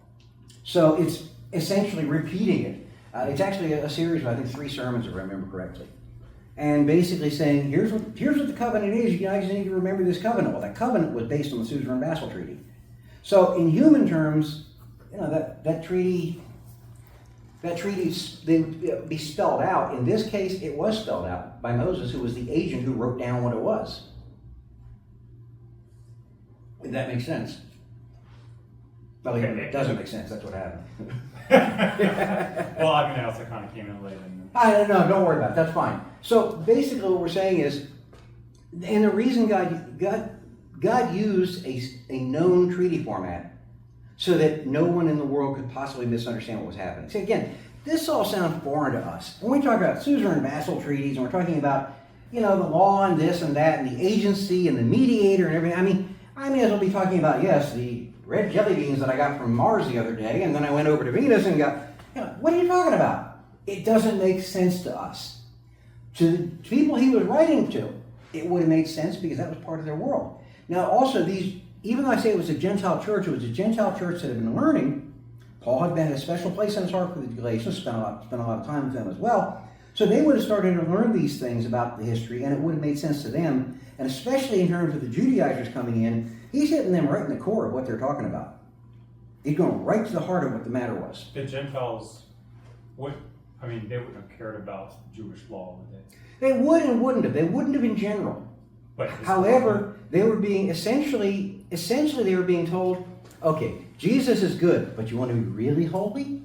So it's essentially repeating it. It's actually a series of, I think, 3 sermons, if I remember correctly. And basically saying, here's what the covenant is. You guys need to remember this covenant. Well, that covenant was based on the Suzerain-Vassal Treaty. So in human terms, that treaty, they would be spelled out. In this case, it was spelled out by Moses, who was the agent who wrote down what it was. Did that make sense? Well, it doesn't make sense. That's what happened.
Well, I also kind of came in late.
Don't worry about it. That's fine. So basically what we're saying is, and the reason God used a known treaty format so that no one in the world could possibly misunderstand what was happening. See, again, this all sounds foreign to us. When we talk about suzerain-vassal treaties, and we're talking about, the law and this and that, and the agency and the mediator and everything, I may as well be talking about, yes, the red jelly beans that I got from Mars the other day, and then I went over to Venus and got, what are you talking about? It doesn't make sense to us. To the people he was writing to, it would have made sense because that was part of their world. Now also even though I say it was a Gentile church, it was a Gentile church that had been learning. Paul had been a special place in his heart for the Galatians, spent a lot of time with them as well. So they would have started to learn these things about the history, and it would have made sense to them. And especially in terms of the Judaizers coming in, he's hitting them right in the core of what they're talking about. He's going right to the heart of what the matter was.
The Gentiles, they wouldn't have cared about Jewish law, would they?
They would and wouldn't have. They wouldn't have in general.
But
however, they were being essentially they were being told, okay, Jesus is good, but you want to be really holy?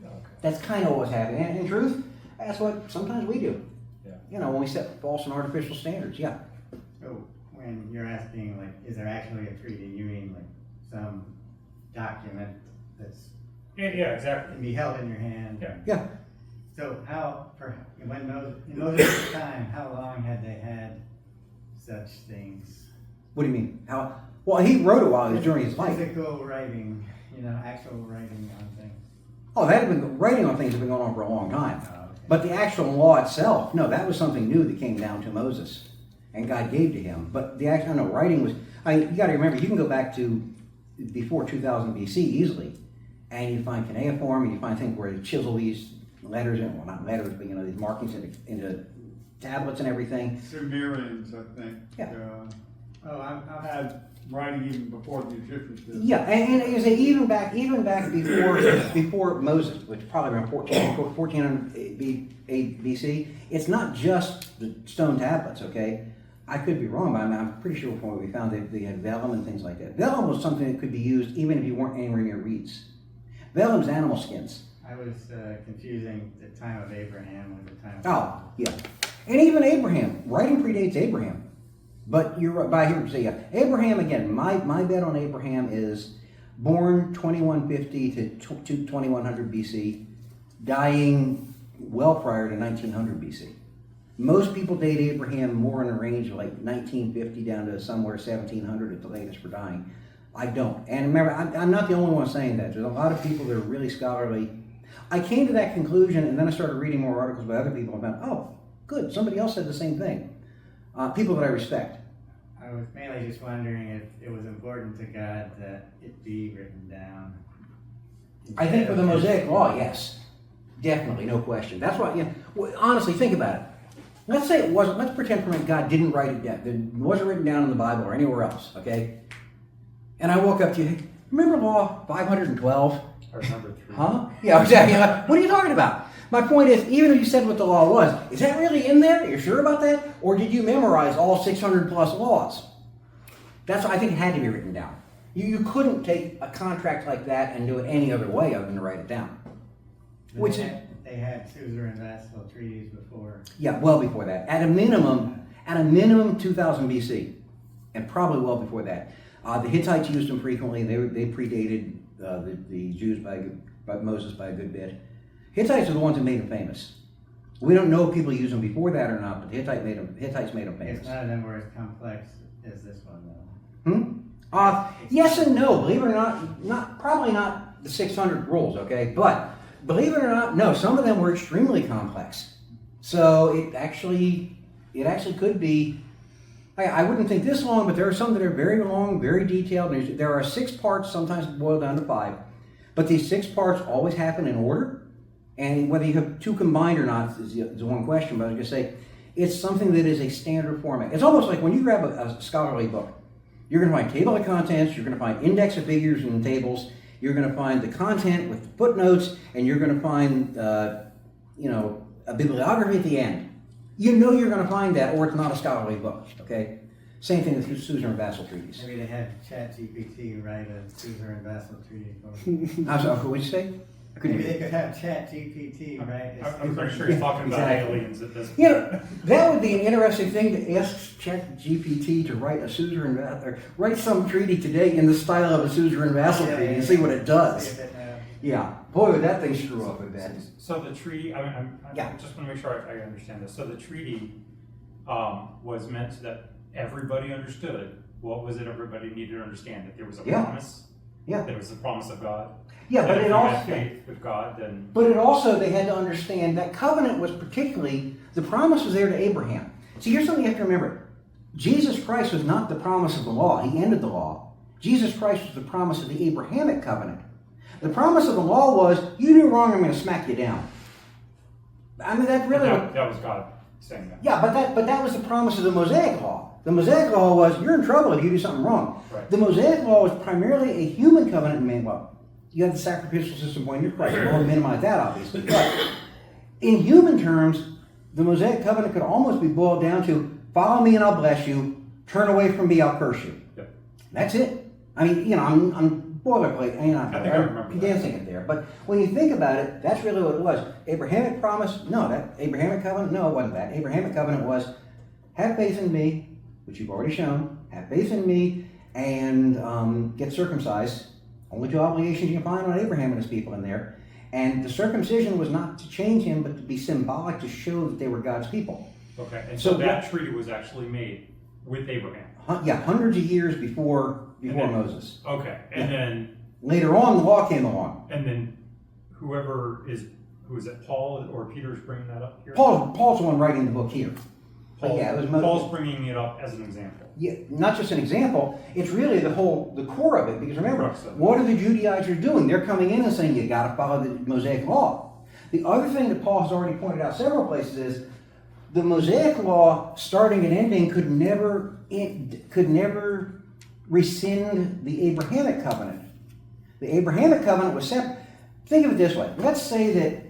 Okay.
That's kind of what was happening. And in truth, that's what sometimes we do.
Yeah.
When we set false and artificial standards. Yeah.
So when you're asking, is there actually a treaty, you mean some document that's
Yeah, exactly.
can be held in your hand?
Yeah.
Yeah.
So in Moses' time, how long had they had such things?
What do you mean? How? Well, he wrote it while he was during his life.
Physical writing, actual writing on things.
Oh, writing on things have been going on for a long time.
Oh, okay.
But the actual law itself, no, that was something new that came down to Moses, and God gave to him. But the actual writing was. You got to remember, you can go back to before 2000 BC easily, and you find cuneiform, and you find things where they chisel these letters, well, not letters, but these markings into tablets and everything.
Sumerians, I think.
Yeah.
I've
Had writing even before the Egyptians did.
Yeah, and you say even back before Moses, which probably around 1400 BC. It's not just the stone tablets, okay? I could be wrong, but I'm pretty sure from what we found they had vellum and things like that. Vellum was something that could be used even if you weren't anywhere near reeds. Vellum's animal skins.
I was confusing the time of Abraham with the time of
Oh, yeah. And even Abraham, writing predates Abraham. But you're right, by here, so yeah. Abraham, again, my bet on Abraham is born 2150 to 2100 BC, dying well prior to 1900 BC. Most people date Abraham more in the range of 1950 down to somewhere 1700 at the latest for dying. I don't. And remember, I'm not the only one saying that. There's a lot of people that are really scholarly. I came to that conclusion, and then I started reading more articles by other people about, oh, good, somebody else said the same thing. People that I respect.
I was mainly just wondering if it was important to God that it be written down.
I think for the Mosaic Law, yes. Definitely, no question. That's why, honestly, think about it. Let's say it wasn't, let's pretend for a minute God didn't write it down. It wasn't written down in the Bible or anywhere else, okay? And I woke up to you, remember Law 512?
I remember 3.
Huh? Yeah, exactly. What are you talking about? My point is, even if you said what the law was, is that really in there? Are you sure about that? Or did you memorize all 600 plus laws? That's what I think it had to be written down. You couldn't take a contract like that and do it any other way other than to write it down. Which
They had Suzerain and vassal treaties before.
yeah, well before that. At a minimum 2000 BC, and probably well before that. The Hittites used them frequently. They predated the Jews by Moses by a good bit. Hittites are the ones that made them famous. We don't know if people used them before that or not, but the Hittites made them famous.
It's none of them were as complex as this one, though.
Yes and no. Believe it or not, probably not the 600 rules, okay? But believe it or not, no, some of them were extremely complex. So it actually could be. I wouldn't think this long, but there are some that are very long, very detailed. There are 6 parts, sometimes boiled down to 5. But these 6 parts always happen in order. And whether you have 2 combined or not is one question. But I was going to say, it's something that is a standard format. It's almost like when you grab a scholarly book, you're going to find table of contents, you're going to find index of figures and tables, you're going to find the content with the footnotes, and you're going to find, a bibliography at the end. You know you're going to find that, or it's not a scholarly book, okay? Same thing with Suzerain and vassal treaties.
Maybe they had ChatGPT write a Suzerain and vassal treaty for them.
I'm sorry, what did you say? I couldn't
Maybe
hear
they could have ChatGPT write a
I'm pretty sure he's talking about
Exactly.
aliens at this point.
you. That would be an interesting thing to ask ChatGPT to write a Suzerain or write some treaty today in the style of a Suzerain vassal treaty and see what it does. Yeah, boy, would that thing screw up a bit.
So the treaty, I
Yeah.
just want to make sure I understand this. So the treaty was meant that everybody understood. What was it everybody needed to understand? That there was a
Yeah.
promise?
Yeah.
There was the promise of God?
Yeah,
That
but
if
it
you
also.
had faith with God, then...
But it also, they had to understand that covenant was particularly, the promise was there to Abraham. See, here's something you have to remember. Jesus Christ was not the promise of the law. He ended the law. Jesus Christ was the promise of the Abrahamic covenant. The promise of the law was, you do wrong, I'm going to smack you down. I mean, that really...
That was God saying that.
Yeah, but that was the promise of the Mosaic Law. The Mosaic Law was, you're in trouble if you do something wrong.
Right.
The Mosaic Law was primarily a human covenant. You had the sacrificial system going, you're right. I won't minimize that, obviously. But in human terms, the Mosaic covenant could almost be boiled down to, follow me and I'll bless you, turn away from me, I'll curse you.
Yep.
That's it. I mean, I'm boilerplate,
I think I remember that.
dancing it there. But when you think about it, that's really what it was. Abrahamic promise, no. That Abrahamic covenant, no, it wasn't that. Abrahamic covenant was, have faith in me, which you've already shown, have faith in me, and get circumcised. Only 2 obligations you can find on Abraham and his people in there. And the circumcision was not to change him, but to be symbolic to show that they were God's people.
Okay, and
So
so that treaty was actually made with Abraham.
Yeah, hundreds of years before
And then-
Moses.
Okay, and then
Later on, the law came along.
who is it, Paul or Peter's bringing that up here?
Paul's the one writing the book here. But yeah, it was Moses.
Paul's bringing it up as an example.
Yeah, not just an example, it's really the core of it. Because remember,
Right, so-
what are the Judaizers doing? They're coming in and saying you got to follow the Mosaic law. The other thing that Paul has already pointed out several places is the Mosaic law, starting and ending, could never rescind the Abrahamic covenant. The Abrahamic covenant was separate. Think of it this way. Let's say that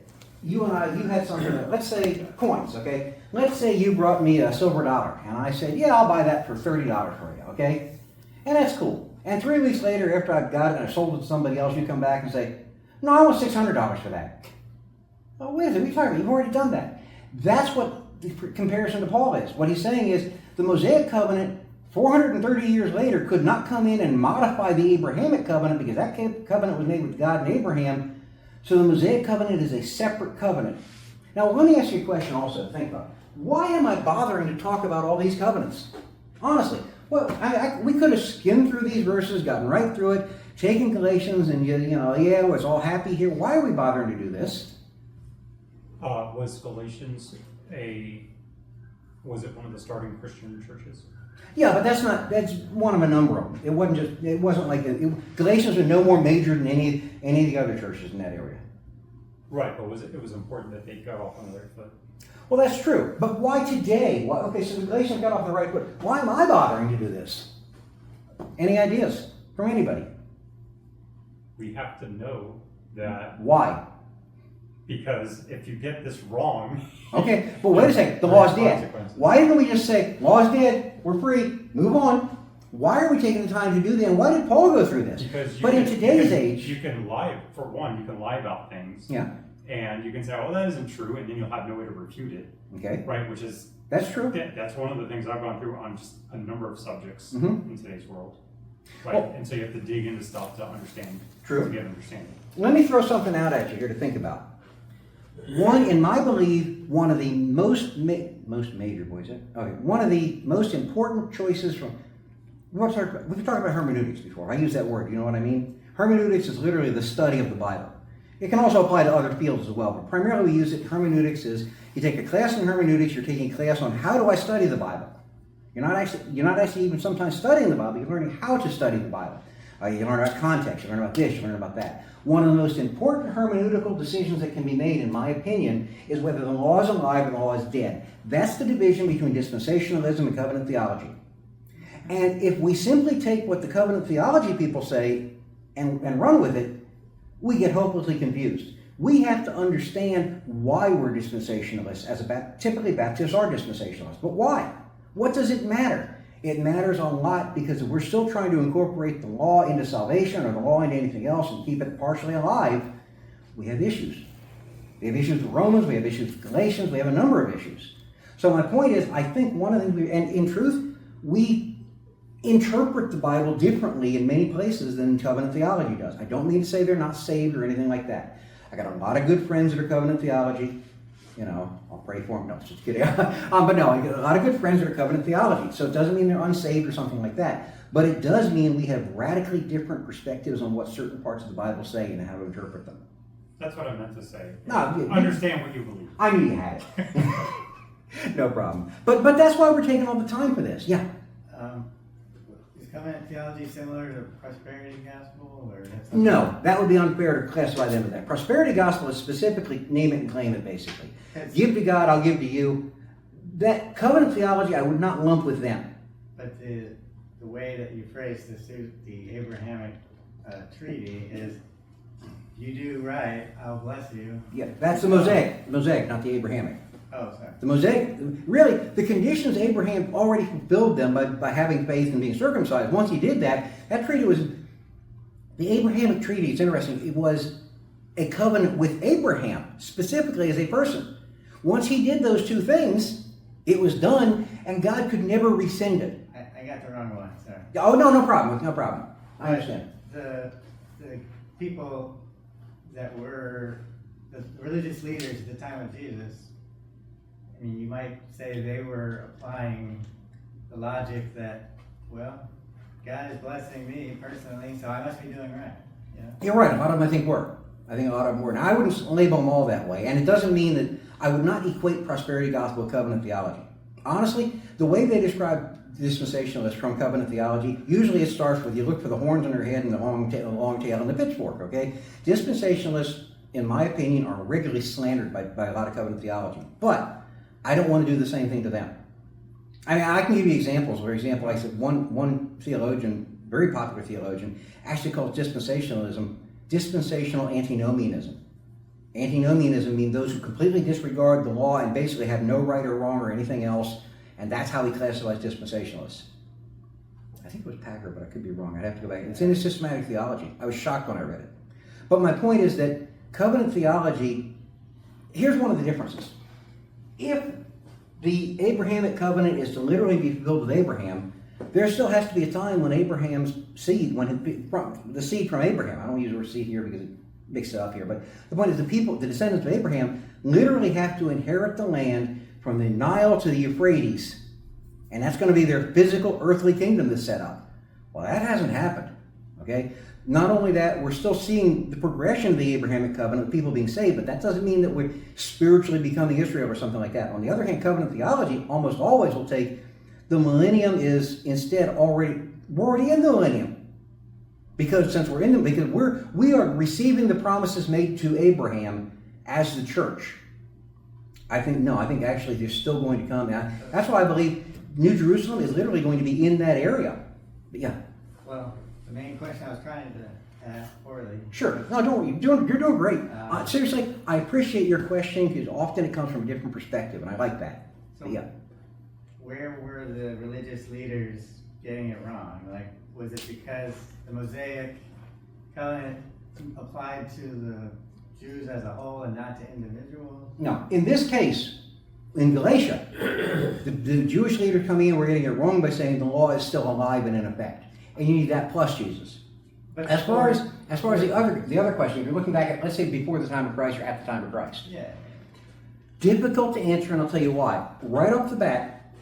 you had something, let's say coins, okay? Let's say you brought me a silver dollar, and I said, yeah, I'll buy that for $30 for you, okay? And that's cool. And 3 weeks later, after I've got it and I sold it to somebody else, you come back and say, no, I want $600 for that. Oh, wait a second, what are you talking about? You've already done that. That's what the comparison to Paul is. What he's saying is the Mosaic covenant, 430 years later, could not come in and modify the Abrahamic covenant because that covenant was made with God and Abraham. So the Mosaic covenant is a separate covenant. Now, let me ask you a question also to think about. Why am I bothering to talk about all these covenants? Honestly, well, we could have skimmed through these verses, gotten right through it, taken Galatians, and yeah, we're all happy here. Why are we bothering to do this?
Was Galatians was it one of the starting Christian churches?
Yeah, but that's one of a number of them. It wasn't like Galatians was no more major than any of the other churches in that area.
Right, but it was important that they got off on the right foot.
Well, that's true. But why today? Okay, so the Galatians got off the right foot. Why am I bothering to do this? Any ideas from anybody?
We have to know that
Why?
Because if you get this wrong.
Okay, but wait a second, the law's dead.
Consequences.
Why didn't we just say, law's dead, we're free, move on? Why are we taking the time to do that? And why did Paul go through this?
Because
But in today's age,
you can lie, for one, you can lie about things.
yeah,
And you can say, oh, that isn't true, and then you'll have no way to refute it,
okay,
right? Which is,
that's true.
that's one of the things I've gone through on just a number of subjects
Mhm.
in today's world. Right,
Well-
and so you have to dig into stuff to understand,
True.
to get an understanding.
Let me throw something out at you here to think about. One, in my belief, one of the most major, boys, okay, one of the most important choices from, we've talked about hermeneutics before. I use that word, you know what I mean? Hermeneutics is literally the study of the Bible. It can also apply to other fields as well, but primarily we use it, hermeneutics is, you take a class in hermeneutics, you're taking a class on how do I study the Bible. You're not actually even sometimes studying the Bible, you're learning how to study the Bible. You learn about context, you learn about this, you learn about that. One of the most important hermeneutical decisions that can be made, in my opinion, is whether the law is alive or the law is dead. That's the division between dispensationalism and covenant theology. And if we simply take what the covenant theology people say and run with it, we get hopelessly confused. We have to understand why we're dispensationalists. Typically Baptists are dispensationalists. But why? What does it matter? It matters a lot because if we're still trying to incorporate the law into salvation or the law into anything else and keep it partially alive, we have issues. We have issues with Romans, we have issues with Galatians, we have a number of issues. So my point is, I think one of the things, and in truth, we interpret the Bible differently in many places than covenant theology does. I don't mean to say they're not saved or anything like that. I got a lot of good friends that are covenant theology. You know, I'll pray for them. No, just kidding. But no, I get a lot of good friends that are covenant theology. So it doesn't mean they're unsaved or something like that. But it does mean we have radically different perspectives on what certain parts of the Bible say and how to interpret them.
That's what I meant to say.
No,
Understand what you believe.
I knew you had it. No problem. But that's why we're taking all the time for this. Yeah.
Is covenant theology similar to prosperity gospel, or that's
No, that would be unfair to classify them as that. Prosperity gospel is specifically name it and claim it, basically. Give to God, I'll give to you. That covenant theology, I would not lump with them.
But the way that you phrase the Abrahamic treaty is, you do right, I'll bless you.
Yeah, that's the Mosaic, not the Abrahamic.
Oh, sorry.
The Mosaic, really, the conditions Abraham already fulfilled them by having faith and being circumcised. Once he did that, that treaty was, the Abrahamic treaty, it's interesting, it was a covenant with Abraham, specifically as a person. Once he did those two things, it was done, and God could never rescind it.
I got the wrong one, sorry.
Oh, no problem. I understand.
The people that were the religious leaders at the time of Jesus, I mean, you might say they were applying the logic that, well, God is blessing me personally, so I must be doing right. You know?
You're right, a lot of them I think were. Now, I wouldn't label them all that way, and it doesn't mean that I would not equate prosperity gospel with covenant theology. Honestly, the way they describe dispensationalists from covenant theology, usually it starts with you look for the horns on their head and the long tail and the pitchfork, okay? Dispensationalists, in my opinion, are regularly slandered by a lot of covenant theology. But I don't want to do the same thing to them. I mean, I can give you examples. For example, I said one theologian, very popular theologian, actually calls dispensationalism dispensational antinomianism. Antinomianism means those who completely disregard the law and basically have no right or wrong or anything else, and that's how he classifies dispensationalists. I think it was Packer, but I could be wrong. I'd have to go back. It's in his systematic theology. I was shocked when I read it. But my point is that covenant theology, here's one of the differences. If the Abrahamic covenant is to literally be fulfilled with Abraham, there still has to be a time when Abraham's seed, the seed from Abraham, I don't use the word seed here because it mixed it up here, but the point is the descendants of Abraham literally have to inherit the land from the Nile to the Euphrates, and that's going to be their physical earthly kingdom that's set up. Well, that hasn't happened, okay? Not only that, we're still seeing the progression of the Abrahamic covenant, people being saved, but that doesn't mean that we're spiritually becoming Israel or something like that. On the other hand, covenant theology almost always will take the millennium is instead we're already in the millennium. Because since we are receiving the promises made to Abraham as the church. I think actually they're still going to come. That's why I believe New Jerusalem is literally going to be in that area. But yeah.
Well, the main question I was trying to poorly.
Sure. No, don't worry. You're doing great. Seriously, I appreciate your question because often it comes from a different perspective, and I like that.
So
Yeah.
where were the religious leaders getting it wrong? Like, was it because the Mosaic covenant applied to the Jews as a whole and not to individuals?
No, in this case, in Galatia, the Jewish leaders coming in were getting it wrong by saying the law is still alive and in effect, and you need that plus Jesus.
But
As far as the other question, if you're looking back at, let's say, before the time of Christ or at the time of Christ,
yeah,
difficult to answer, and I'll tell you why. Right off the bat,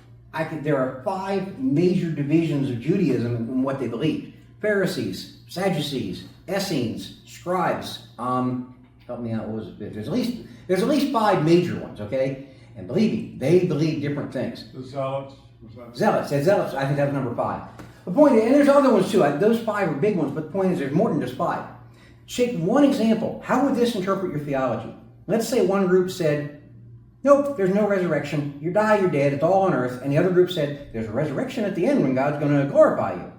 there are 5 major divisions of Judaism in what they believed: Pharisees, Sadducees, Essenes, scribes. Help me out. What was it? There's at least 5 major ones. Okay, and believe me, they believe different things.
The Zealots, was that?
Zealots. I think that's number 5. The point is, and there's other ones too. Those 5 are big ones, but the point is, there's more than just 5. Take one example. How would this interpret your theology? Let's say one group said, nope, there's no resurrection. You die, you're dead. It's all on earth. And the other group said, there's a resurrection at the end when God's going to glorify you.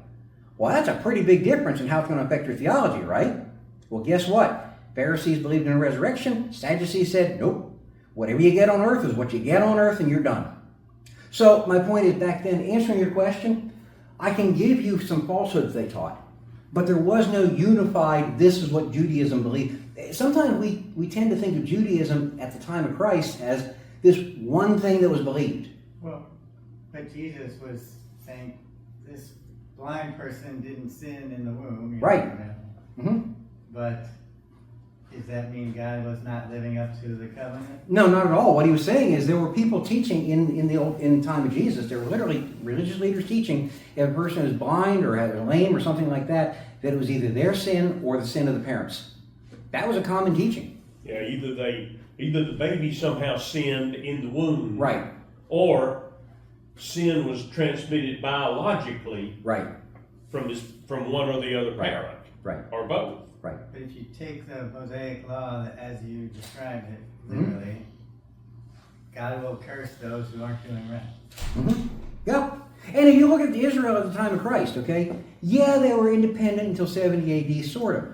Well, that's a pretty big difference in how it's going to affect your theology, right? Well, guess what? Pharisees believed in a resurrection. Sadducees said, nope. Whatever you get on earth is what you get on earth, and you're done. So my point is, back then, answering your question, I can give you some falsehoods they taught, but there was no unified, this is what Judaism believed. Sometimes we tend to think of Judaism at the time of Christ as this one thing that was believed.
well, but Jesus was saying this blind person didn't sin in the womb.
Right. Mm-hmm.
But does that mean God was not living up to the covenant?
No, not at all. What he was saying is there were people teaching in the time of Jesus. There were literally religious leaders teaching if a person is blind or had a lame or something like that, that it was either their sin or the sin of the parents. That was a common teaching.
Yeah, either the baby somehow sinned in the womb,
Right.
or sin was transmitted biologically
Right.
from one or the other parent,
Right.
or both.
Right.
But if you take the Mosaic law as you described it, literally, God will curse those who aren't doing right.
Mm-hmm. Yeah. And if you look at the Israel at the time of Christ, okay, yeah, they were independent until 70 AD, sort of.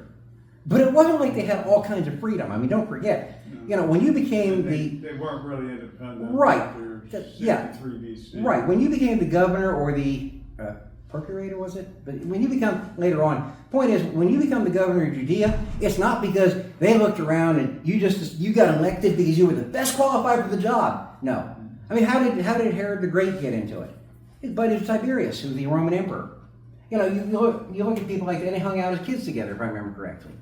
But it wasn't like they had all kinds of freedom. I mean, don't forget, when you became
They weren't really independent.
Right.
After
Yeah.
63 BC.
Right, when you became the governor or the procurator, was it? But when you become, later on, point is, when you become the governor of Judea, it's not because they looked around and you got elected because you were the best qualified for the job. No. I mean, how did Herod the Great get into it? His buddy was Tiberius, who was the Roman emperor. You look at people like that, and they hung out as kids together, if I remember correctly.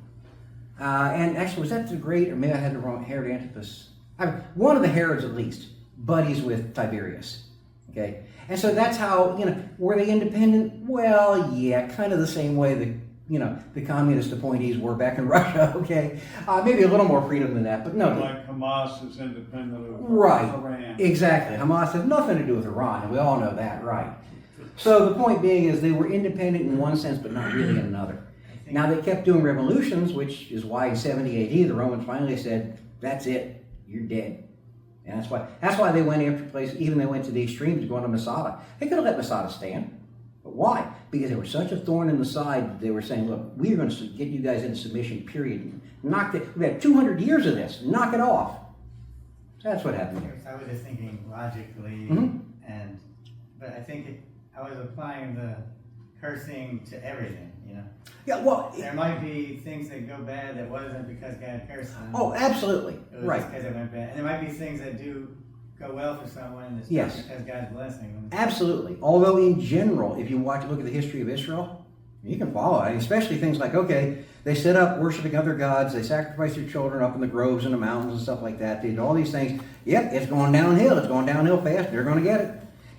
And actually, was that the Great, or maybe I had the wrong, Herod Antipas? One of the Herods, at least, buddies with Tiberius. Okay? And so that's how, were they independent? Well, yeah, kind of the same way the communist appointees were back in Russia, okay? Maybe a little more freedom than that, but no.
Like Hamas is independent of
Right.
Iran.
Exactly. Hamas has nothing to do with Iran, and we all know that, right? So the point being is they were independent in one sense, but not really in another. Now they kept doing revolutions, which is why in 70 AD the Romans finally said, that's it, you're dead. And that's why they went after places, even they went to the extremes of going to Masada. They could have let Masada stand. But why? Because they were such a thorn in the side that they were saying, look, we are going to get you guys into submission, period. We had 200 years of this. Knock it off. So that's what happened here.
I was just thinking logically,
Mhm.
but I think I was applying the cursing to everything,
Yeah, well,
There might be things that go bad that wasn't because God cursed them.
oh, absolutely.
It was
Right.
just because it went bad. And there might be things that do go well for someone, and it's
Yes.
not because God's blessing them.
Absolutely. Although in general, if you look at the history of Israel, you can follow it. Especially things like, okay, they set up worshiping other gods, they sacrificed their children up in the groves and the mountains and stuff like that. They did all these things. Yep, it's going downhill. It's going downhill fast. They're going to get it.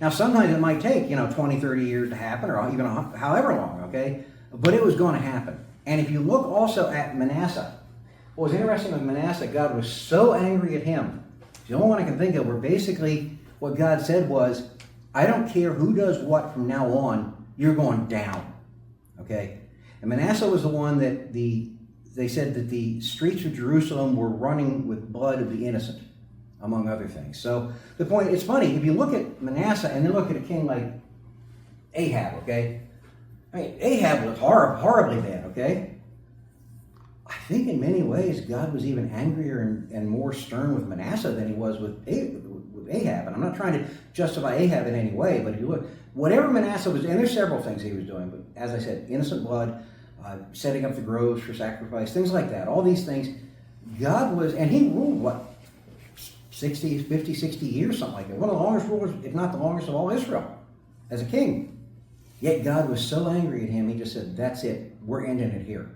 Now, sometimes it might take, 20, 30 years to happen, or even however long, okay? But it was going to happen. And if you look also at Manasseh, what was interesting with Manasseh, God was so angry at him. The only one I can think of where basically what God said was, I don't care who does what from now on, you're going down. Okay? And Manasseh was the one that they said that the streets of Jerusalem were running with blood of the innocent, among other things. So the point, it's funny, if you look at Manasseh and then look at a king like Ahab, okay? I mean, Ahab was horribly bad, okay? I think in many ways God was even angrier and more stern with Manasseh than he was with Ahab. And I'm not trying to justify Ahab in any way, but if you look, whatever Manasseh was, and there's several things he was doing, but as I said, innocent blood, setting up the groves for sacrifice, things like that, all these things, God was, and he ruled, what, 50, 60 years, something like that. One of the longest rulers, if not the longest of all Israel, as a king. Yet God was so angry at him, he just said, that's it, we're ending it here.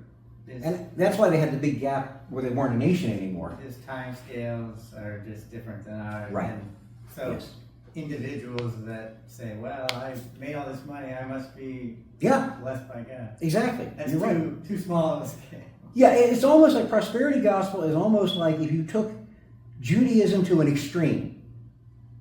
And that's why they had the big gap where they weren't a nation anymore.
His time scales are just different than ours.
Right.
And so
Yes.
individuals that say, well, I made all this money, I must be
Yeah,
blessed by God.
exactly.
That's
You're right.
too small of a scale.
Yeah, it's almost like prosperity gospel is almost like if you took Judaism to an extreme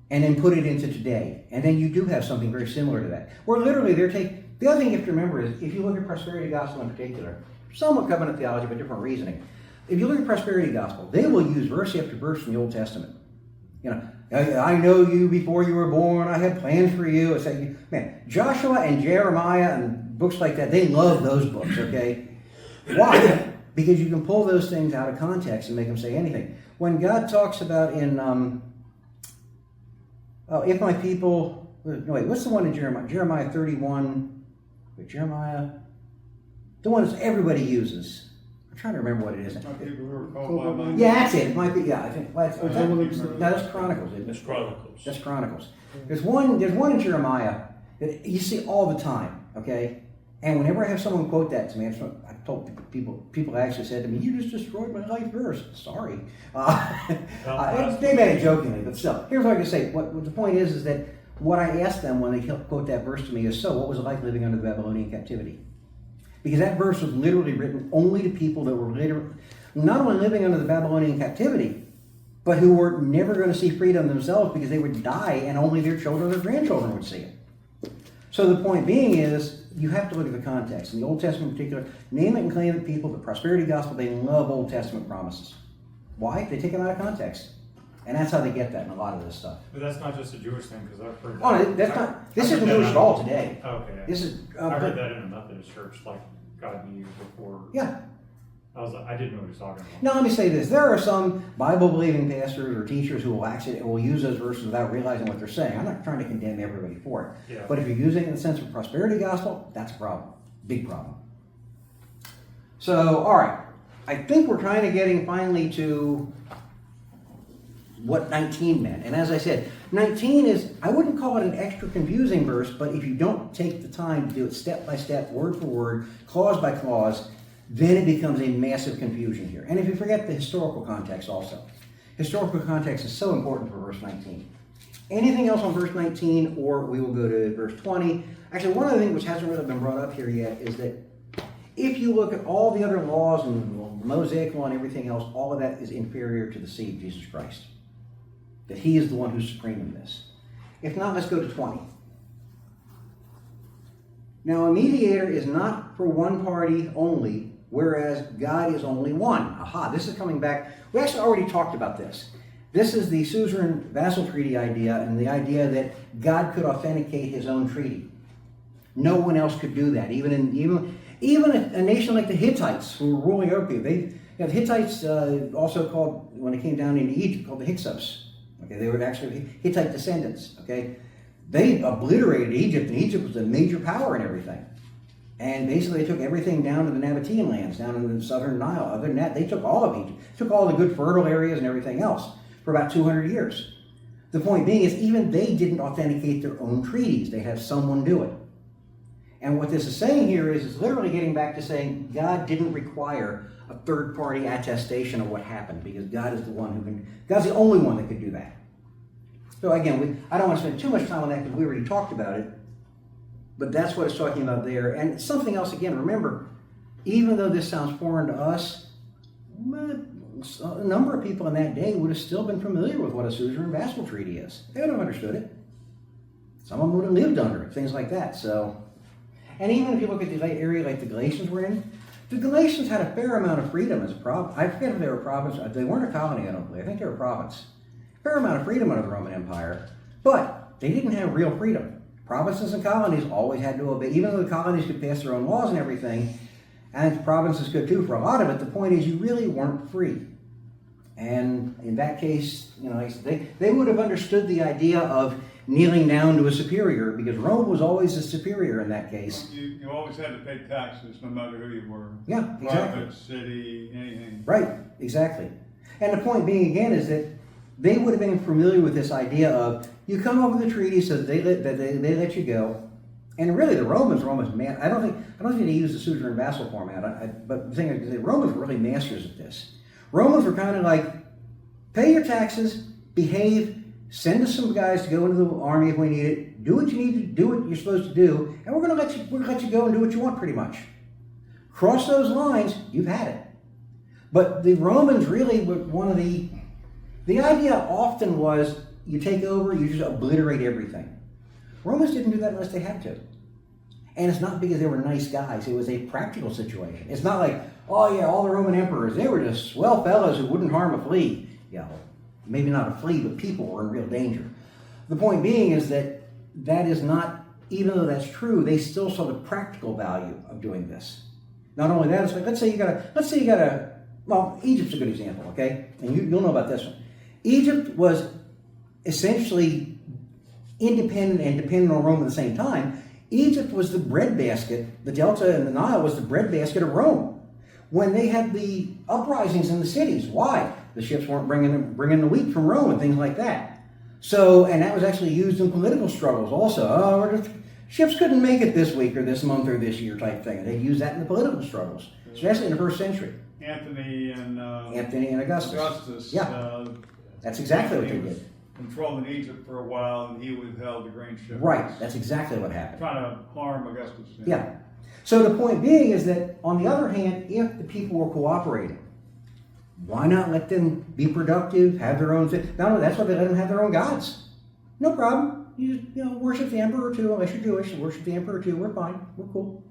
and then put it into today, and then you do have something very similar to that. Where literally they're taking, the other thing you have to remember is if you look at prosperity gospel in particular, somewhat covenant theology but different reasoning. If you look at prosperity gospel, they will use verse after verse from the Old Testament. You know, I know you before you were born, I had plans for you. It's like, man, Joshua and Jeremiah and books like that, they love those books, okay? Why? Because you can pull those things out of context and make them say anything. When God talks about in, if my people, no wait, what's the one in Jeremiah? Jeremiah 31, Jeremiah, the one that everybody uses. I'm trying to remember what it is.
My people who are called by my
Yeah, that's it. It might be, yeah, I think. Well,
Well,
no, that's Chronicles, isn't it?
That's Chronicles.
That's Chronicles. There's one in Jeremiah that you see all the time, okay? And whenever I have someone quote that to me, I told people actually said to me, you just destroyed my life verse. Sorry. They made it jokingly, but still. Here's what I can say. What the point is that what I ask them when they quote that verse to me is, so what was it like living under the Babylonian captivity? Because that verse was literally written only to people that were literally not only living under the Babylonian captivity, but who were never going to see freedom themselves because they would die and only their children or their grandchildren would see it. So the point being is, you have to look at the context. In the Old Testament in particular, name it and claim it people, the prosperity gospel, they love Old Testament promises. Why? They take them out of context. And that's how they get that in a lot of this stuff.
But that's not just a Jewish thing, because I've heard that.
Oh, no, that's not, this isn't Jewish at all today.
Okay.
This is,
I heard that in a Methodist church, like God knew you before.
yeah.
I didn't know what he was talking about.
Now let me say this: there are some Bible-believing pastors or teachers who will use those verses without realizing what they're saying. I'm not trying to condemn everybody for it,
Yeah.
but if you're using it in the sense of prosperity gospel, that's a problem, big problem. So, all right, I think we're kind of getting finally to what 19 meant, and as I said, 19 is, I wouldn't call it an extra confusing verse, but if you don't take the time to do it step by step, word for word, clause by clause, then it becomes a massive confusion here. And if you forget the historical context also. Historical context is so important for verse 19. Anything else on verse 19, or we will go to verse 20. Actually, one other thing which hasn't really been brought up here yet is that if you look at all the other laws and the Mosaic law and everything else, all of that is inferior to the seed, Jesus Christ. That he is the one who's supreme in this. If not, let's go to 20. Now, a mediator is not for one party only, whereas God is only one. Aha, this is coming back. We actually already talked about this. This is the suzerain vassal treaty idea, and the idea that God could authenticate his own treaty. No one else could do that. Even a nation like the Hittites, who were ruling over people. The Hittites, also called, when it came down into Egypt, called the Hyksos. Okay, they were actually Hittite descendants. Okay, they obliterated Egypt, and Egypt was a major power and everything. And basically, they took everything down to the Nabatean lands, down in the southern Nile. Other than that, they took all of Egypt, took all the good fertile areas and everything else for about 200 years. The point being is, even they didn't authenticate their own treaties. They had someone do it. And what this is saying here is literally getting back to saying God didn't require a third-party attestation of what happened, because God is the one who can. God's the only one that could do that. So again, I don't want to spend too much time on that because we already talked about it. But that's what it's talking about there. And something else, again, remember, even though this sounds foreign to us, a number of people in that day would have still been familiar with what a suzerain vassal treaty is. They would have understood it. Some of them would have lived under it, things like that. So, and even if you look at the area like the Galatians were in, the Galatians had a fair amount of freedom as a province. I forget if they were a province. They weren't a colony, I don't believe. I think they were a province. Fair amount of freedom under the Roman Empire, but they didn't have real freedom. Provinces and colonies always had to obey, even though the colonies could pass their own laws and everything. and province is good too for a lot of it. The point is, you really weren't free. And in that case, you know, they would have understood the idea of kneeling down to a superior, because Rome was always a superior in that case.
You always had to pay taxes, no matter who you were.
Yeah, exactly.
Private, city, anything.
Right, exactly. And the point being, again, is that they would have been familiar with this idea of, you come over the treaty so that they let you go. And really, the Romans were almost I don't think they used the suzerain vassal format. But the thing is, the Romans were really masters at this. Romans were kind of like, pay your taxes, behave, send us some guys to go into the army if we need it, do what you need to do, what you're supposed to do, and we're gonna let you go and do what you want, pretty much. Cross those lines, you've had it. But the Romans really were one of the idea often was, you take over, you just obliterate everything. Romans didn't do that unless they had to. And it's not because they were nice guys, it was a practical situation. It's not like, oh yeah, all the Roman emperors, they were just swell fellows who wouldn't harm a flea. Yeah, maybe not a flea, but people were in real danger. The point being is that is not, even though that's true, they still saw the practical value of doing this. Not only that, it's like, let's say you got a, well, Egypt's a good example, okay? And you'll know about this one. Egypt was essentially independent and dependent on Rome at the same time. Egypt was the breadbasket, the Delta and the Nile was the breadbasket of Rome. When they had the uprisings in the cities, why? The ships weren't bringing the wheat from Rome and things like that. So, and that was actually used in political struggles also. Oh, ships couldn't make it this week or this month or this year type thing. They'd use that in the political struggles, especially in the first century.
Anthony and
Augustus. Yeah, that's exactly what they did.
Controlling Egypt for a while, and he withheld the grain shipments.
Right, that's exactly what happened.
Trying to harm Augustus.
Yeah. So the point being is that, on the other hand, if the people were cooperating, why not let them be productive, have their own thing? Not only that's why they let them have their own gods. No problem. You just, worship the emperor too, unless you're Jewish. Worship the emperor too. We're fine. We're cool.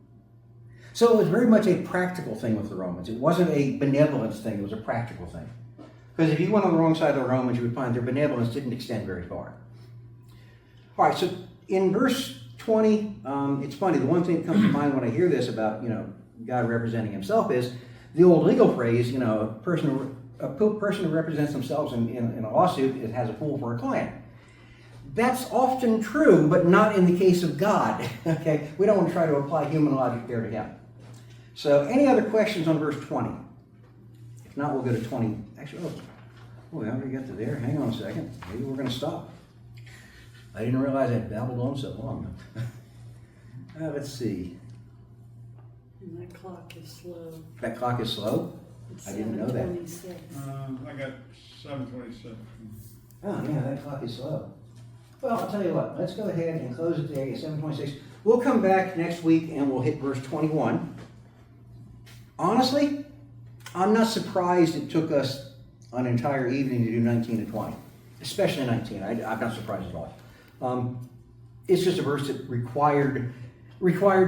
So it was very much a practical thing with the Romans. It wasn't a benevolence thing. It was a practical thing. Because if you went on the wrong side of the Romans, you would find their benevolence didn't extend very far. All right, so in verse 20, it's funny, the one thing that comes to mind when I hear this about, God representing himself is the old legal phrase, a person who represents themselves in a lawsuit has a fool for a client. That's often true, but not in the case of God, okay? We don't want to try to apply human logic there to him. So any other questions on verse 20? If not, we'll go to 20. Actually, we already got to there. Hang on a second. Maybe we're going to stop. I didn't realize I'd babbled on so long. Let's see.
And that clock is slow.
That clock is slow?
It's
I didn't know that.
7:26.
I got 7:27.
Oh, yeah, that clock is slow. Well, I'll tell you what. Let's go ahead and close it today at 7:26. We'll come back next week and we'll hit verse 21. Honestly, I'm not surprised it took us an entire evening to do 19 to 20, especially 19. I'm not surprised at all. It's just a verse that required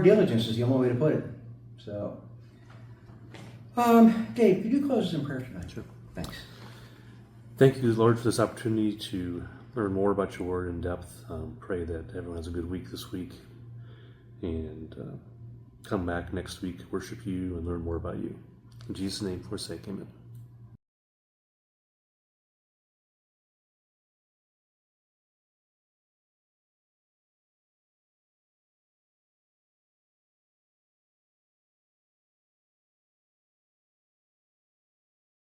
diligence is the only way to put it. So, Dave, could you close us in prayer tonight?
Sure.
Thanks.
Thank you, Lord, for this opportunity to learn more about your word in depth. Pray that everyone has a good week this week, and come back next week, worship you, and learn more about you. In Jesus' name, forsake, amen.